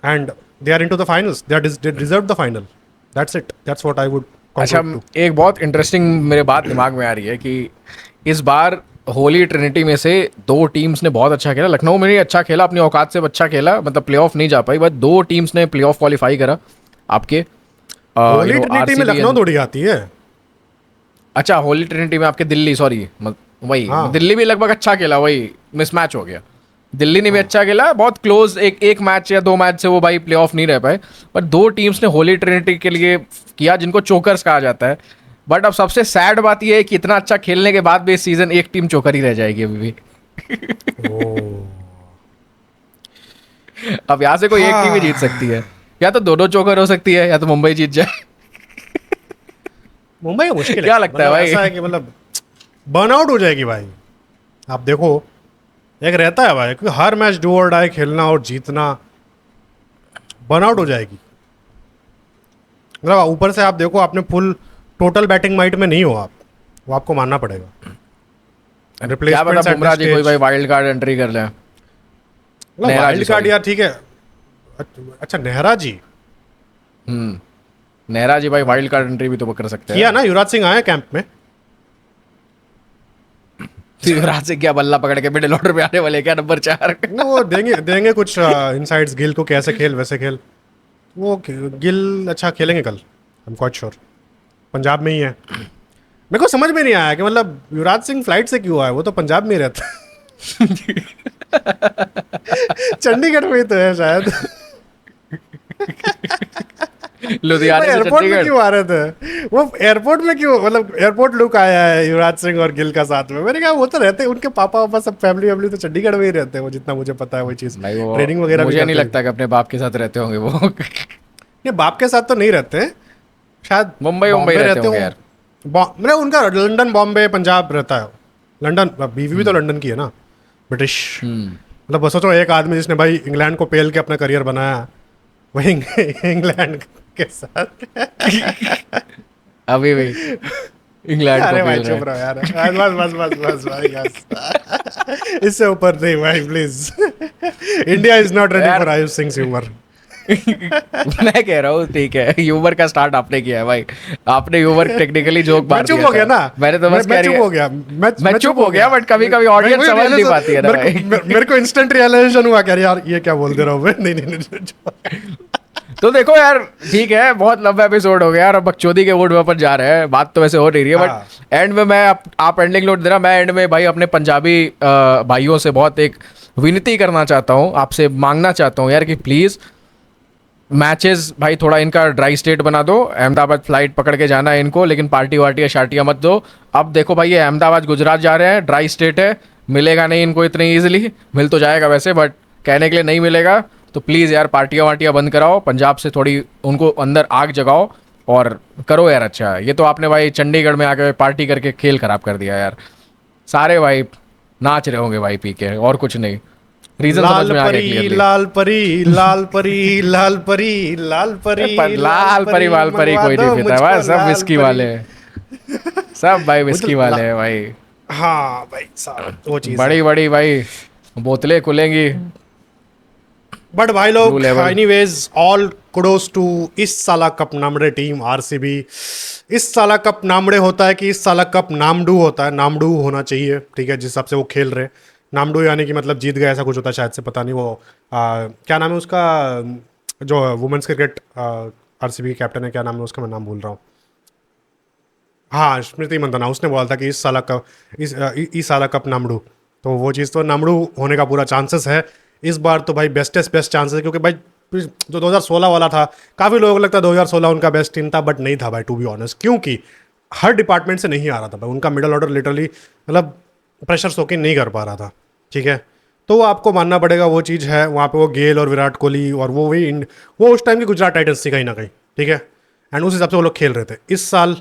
and they are into the finals, they deserve the final, that's it, that's what I would अच्छा, कंक्लूड टू। एक बहुत इंटरेस्टिंग मेरे बात दिमाग में आ रही है कि इस बार होली ट्रिनिटी में से दो टीम्स ने बहुत अच्छा खेला। लखनऊ में भी अच्छा खेला, अपनी औकात से अच्छा खेला, मतलब प्लेऑफ नहीं जा पाई, बट दो टीम्स ने प्लेऑफ क्वालिफाई करा आपके, होली ट्रिनिटी में आरसीबी लखनऊ एंड, थोड़ी आती है। अच्छा होली ट्रिनिटी में आपके दिल्ली, सॉरी वही हाँ दिल्ली भी लगभग अच्छा खेला, वही मिसमैच हो गया। दिल्ली ने भी हाँ, अच्छा खेला, बहुत क्लोज, एक मैच या दो मैच से वो भाई प्लेऑफ नहीं रह पाए, पर दो टीम्स ने होली ट्रिनिटी के लिए किया, जिनको चोकर्स कहा जाता है। बट अब सबसे सैड बात यह है कि इतना अच्छा खेलने के बाद भी इस सीजन एक टीम चोकर ही रह जाएगी अभी भी। ओ अब यहाँ से कोई एक टीम ही जीत सकती हाँ, है, या तो दोनों चोकर हो सकती है, या तो मुंबई जीत जाए। मुंबई का मुश्किल है क्या यार, लगता है मतलब भाई? ऐसा है कि मतलब बर्नआउट हो जाएगी भाई, आप देखो, एक रहता है भाई, क्योंकि हर मैच डू और डाई खेलना और जीतना, बर्नआउट हो जाएगी। मतलब ऊपर से आप देखो, आपने फुल टोटल बैटिंग माइट में नहीं हो आप, वो आपको मानना पड़ेगा, क्या पता रिप्लेसमेंट्स एट दिस बुमराह जी कोई स्टेज, भाई वाइल्ड कार्ड एंट्री कर ले। मतलब नेहरा जी वाइल्ड कार्ड सॉरी। यार, ठीक है। अच्छा, नेहरा जी नेहरा जी भाई वाइल्ड कार्ड एंट्री भी तो कर सकते किया हैं। ना, युवराज सिंह आए कैंप में, युवराज से क्या बल्ला पकड़ के मिडिल ऑर्डर पे आने वाले, क्या नंबर 4? ना वो देंगे देंगे कुछ इनसाइड्स गिल को, कैसे खेल वैसे खेल, वो गिल अच्छा खेलेंगे कल, I am quite sure, Punjab में ही है। मेरे को समझ में नहीं आया कि मतलब युवराज सिंह फ्लाइट से क्यों आया, वो तो पंजाब में ही रहता है। चंडीगढ़ में ही तो है शायद। लुधियाने से एयरपोर्ट में चंडीगढ़। क्यों आ रहे थे वो? एयरपोर्ट में क्यों, मतलब एयरपोर्ट लुक आया है युवराज सिंह और गिल का साथ में। मैंने कहा वो तो रहते हैं, उनके पापा वापा सब फैमिली वैमिली तो चंडीगढ़ में ही रहते हैं वो, जितना मुझे पता है वही चीज। भाई वो ट्रेनिंग वगैरह भी मुझे नहीं करते हैं। लगता कि अपने बाप के साथ रहते होंगे वो। नहीं, बाप के साथ तो नहीं रहते हैं शायद, मुंबई बॉम्बे रहते होंगे हो। यार। मतलब उनका लंदन बॉम्बे पंजाब रहता है। लंदन, बीवी भी तो लंदन की है ना, ब्रिटिश। मतलब बस सोचो, एक आदमी जिसने भाई इंग्लैंड को पेल के अपना करियर बनाया, वही इंग्लैंड के साथ। अभी भी इंग्लैंड को अरे भाई पेल रहे चुप हैं। रहो यार, बस बस बस बस भाई बस। इससे ऊपर नहीं भाई please. India is not ready यार फॉर आयुष सिंह ह्यूमर। मैं कह रहा हूँ ठीक है, ह्यूमर का स्टार्ट आपने किया है भाई। आपने ह्यूमर टेक्निकली जोक मैं मार चुप दिया हो गया था। ना। मैंने तो बस मैं कह रही चुप है। हो गया। मैं चुप हो गया, बट कभी कभी ऑडियंस वही समझ नहीं realization- पाती है ना भाई। मेरे को इंस्टेंट रियलाइजेशन हुआ क्या यार, ये क्या बोल दे रहा हूँ मैं। नहीं नहीं नहीं। तो देखो यार, ठीक है, बहुत लंबा एपिसोड हो गया यार, अब बकचोदी के मूड में अपन जा रहे हैं, बात तो वैसे हो नहीं रही है, हाँ। बट एंड में मैं आप एंडिंग नोट देना, मैं एंड में भाई अपने पंजाबी भाइयों से बहुत एक विनती करना चाहता हूँ, आपसे मांगना चाहता हूँ यार कि प्लीज़ मैचेस भाई थोड़ा इनका ड्राई स्टेट बना दो। अहमदाबाद फ्लाइट पकड़ के जाना है इनको, लेकिन पार्टी वार्टी शार्टियाँ मत दो। अब देखो भाई, ये अहमदाबाद गुजरात जा रहे हैं, ड्राई स्टेट है, मिलेगा नहीं इनको इतनी ईजिली, मिल तो जाएगा वैसे बट कहने के लिए नहीं मिलेगा। तो प्लीज़ यार पार्टियाँ वार्टियाँ बंद कराओ, पंजाब से थोड़ी उनको अंदर आग जगाओ और करो यार। अच्छा, ये तो आपने भाई चंडीगढ़ में आके पार्टी करके खेल खराब कर दिया यार। सारे भाई नाच रहे होंगे भाई पी के, और कुछ नहीं। रीजन समझ लाल में आ गया परी क्लियरली। लाल परी लाल परी लाल परी लाल परी पर लाल परी वाल परी मंगवा कोई दो नहीं पीता है मुझको भाई, सब लाल विस्की परी। वाले हैं। सब भाई विस्की मुझे वाले हैं भाई। हाँ भाई साहब वो चीज है। बड़ी बड़ी भाई बोतलें खुलेंगी। बट भाई ब्लू लोग, level. Anyways all kudos to इस साला कप नामड़े टीम आरसीबी। इस साला कप नामड़े होता है कि इस साला कप नामडू होता है, नामडू होना चाहिए, ठीक है, जिस हिसाब से वो खेल रहे हैं। नामडू यानी कि मतलब जीत गए ऐसा कुछ होता है शायद से, पता नहीं वो क्या नाम है उसका, जो वुमेन्स क्रिकेट आरसीबी की कैप्टन है, क्या नाम है उसका, मैं नाम भूल रहा हूँ। हाँ, स्मृति मंदाना, उसने बोला था कि इस साला कप नामडू। तो वो चीज़ तो नामडू होने का पूरा चांसेस है इस बार तो भाई, बेस्टेस्ट बेस्ट चांसेस है, क्योंकि भाई जो 2016 वाला था, काफ़ी लोगों को लगता है 2016 उनका बेस्ट टीम था, बट नहीं था भाई, टू बी ऑनेस्ट, क्योंकि हर डिपार्टमेंट से नहीं आ रहा था भाई, उनका मिडल ऑर्डर लिटरली मतलब प्रेशर सो के नहीं कर पा रहा था, ठीक है। तो वो आपको मानना पड़ेगा, वो चीज़ है वहाँ पे, वो गेल और विराट कोहली और वो उस टाइम की गुजरात टाइटंस थी कहीं ना कहीं, ठीक है। एंड उस हिसाब से वो लोग खेल रहे थे। इस साल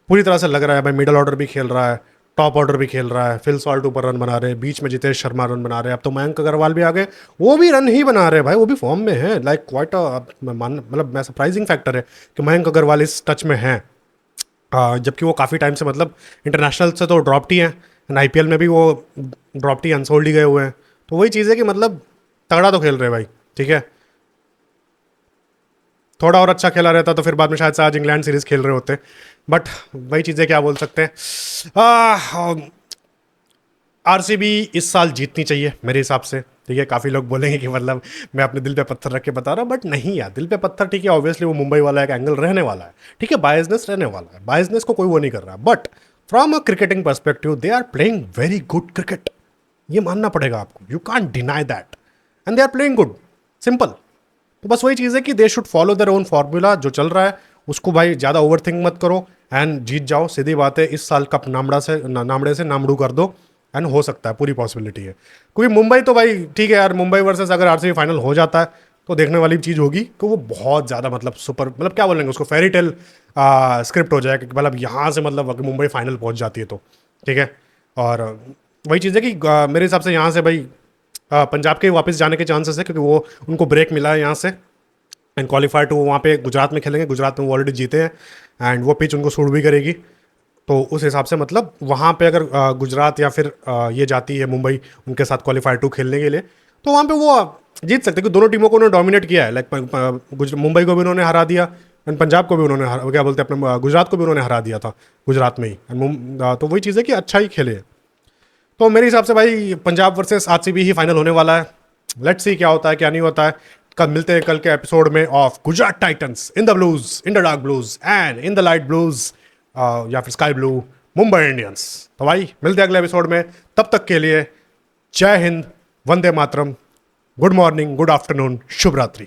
पूरी तरह से लग रहा है भाई, मिडल ऑर्डर भी खेल रहा है, टॉप ऑर्डर भी खेल रहा है, फिल सॉल्ट ऊपर रन बना रहे हैं, बीच में जितेश शर्मा रन बना रहे हैं, अब तो मयंक अग्रवाल भी आ गए, वो भी रन ही बना रहे हैं भाई, वो भी फॉर्म में है। लाइक क्वाइट मतलब मैं सरप्राइजिंग फैक्टर है कि मयंक अग्रवाल इस टच में है, जबकि वो काफ़ी टाइम से मतलब इंटरनेशनल से तो ड्रॉप टी हैं, एंड आईपीएल में भी वो ड्रॉप टी अनसोल्ड ही गए हुए हैं। तो वही चीज़ है कि मतलब तगड़ा तो खेल रहे भाई, ठीक है। थोड़ा और अच्छा खेला रहता तो फिर बाद में शायद से आज इंग्लैंड सीरीज खेल रहे होते, बट वही चीज़ें क्या बोल सकते हैं। आरसीबी इस साल जीतनी चाहिए मेरे हिसाब से, ठीक है। काफ़ी लोग बोलेंगे कि मतलब मैं अपने दिल पे पत्थर रख के बता रहा हूँ, बट नहीं यार, दिल पे पत्थर ठीक है, ऑब्वियसली वो मुंबई वाला एक एंगल रहने वाला है, ठीक है, बायसनेस रहने वाला है, बायसनेस को कोई वो नहीं कर रहा, but from a cricketing perspective they are playing very good cricket, ये मानना पड़ेगा आपको, you can't deny that, and they are playing good, simple. तो बस वही चीज़ है कि they should follow their own formula, जो चल रहा है उसको भाई ज़्यादा ओवर थिंक मत करो, एंड जीत जाओ, सीधी बात है। इस साल कप नामड़े से नामड़ू कर दो, एंड हो सकता है, पूरी पॉसिबिलिटी है, क्योंकि मुंबई तो भाई ठीक है यार, मुंबई वर्सेस अगर आरसीबी फाइनल हो जाता है तो देखने वाली चीज़ होगी कि वो बहुत ज़्यादा मतलब सुपर, मतलब क्या बोलेंगे उसको, फेरी टेल स्क्रिप्ट हो जाएगा कि मतलब यहाँ से मतलब अगर मुंबई फाइनल पहुँच जाती है तो, ठीक है। और वही चीज़ है कि मेरे हिसाब से यहाँ से भाई पंजाब के वापस जाने के चांसेस है, क्योंकि वो उनको ब्रेक मिला है यहाँ से, एंड क्वालिफाई टू वहाँ पे गुजरात में खेलेंगे, गुजरात में वो ऑलरेडी जीते हैं, एंड वो पिच उनको सूट भी करेगी। तो उस हिसाब से मतलब वहाँ पे अगर गुजरात या फिर ये जाती है मुंबई उनके साथ क्वालिफाई टू खेलने के लिए, तो वहाँ पे वो जीत सकते, क्योंकि दोनों टीमों को उन्होंने डोमिनेट किया है। लाइक मुंबई को भी उन्होंने हरा दिया, एंड पंजाब को भी उन्होंने क्या बोलते हैं अपने गुजरात को भी उन्होंने हरा दिया था गुजरात में ही, तो वही चीज़ है कि अच्छा ही खेले। तो मेरे हिसाब से भाई पंजाब वर्सेस आरसीबी ही फाइनल होने वाला है। लेट्स सी क्या होता है क्या नहीं होता है। कल मिलते हैं कल के एपिसोड में of Gujarat Titans in the blues, in the dark blues and in the light blues, या फिर स्काई ब्लू मुंबई इंडियंस। तो भाई मिलते हैं अगले एपिसोड में, तब तक के लिए जय Hind, Vande Mataram, good morning, good afternoon, शुभ रात्रि।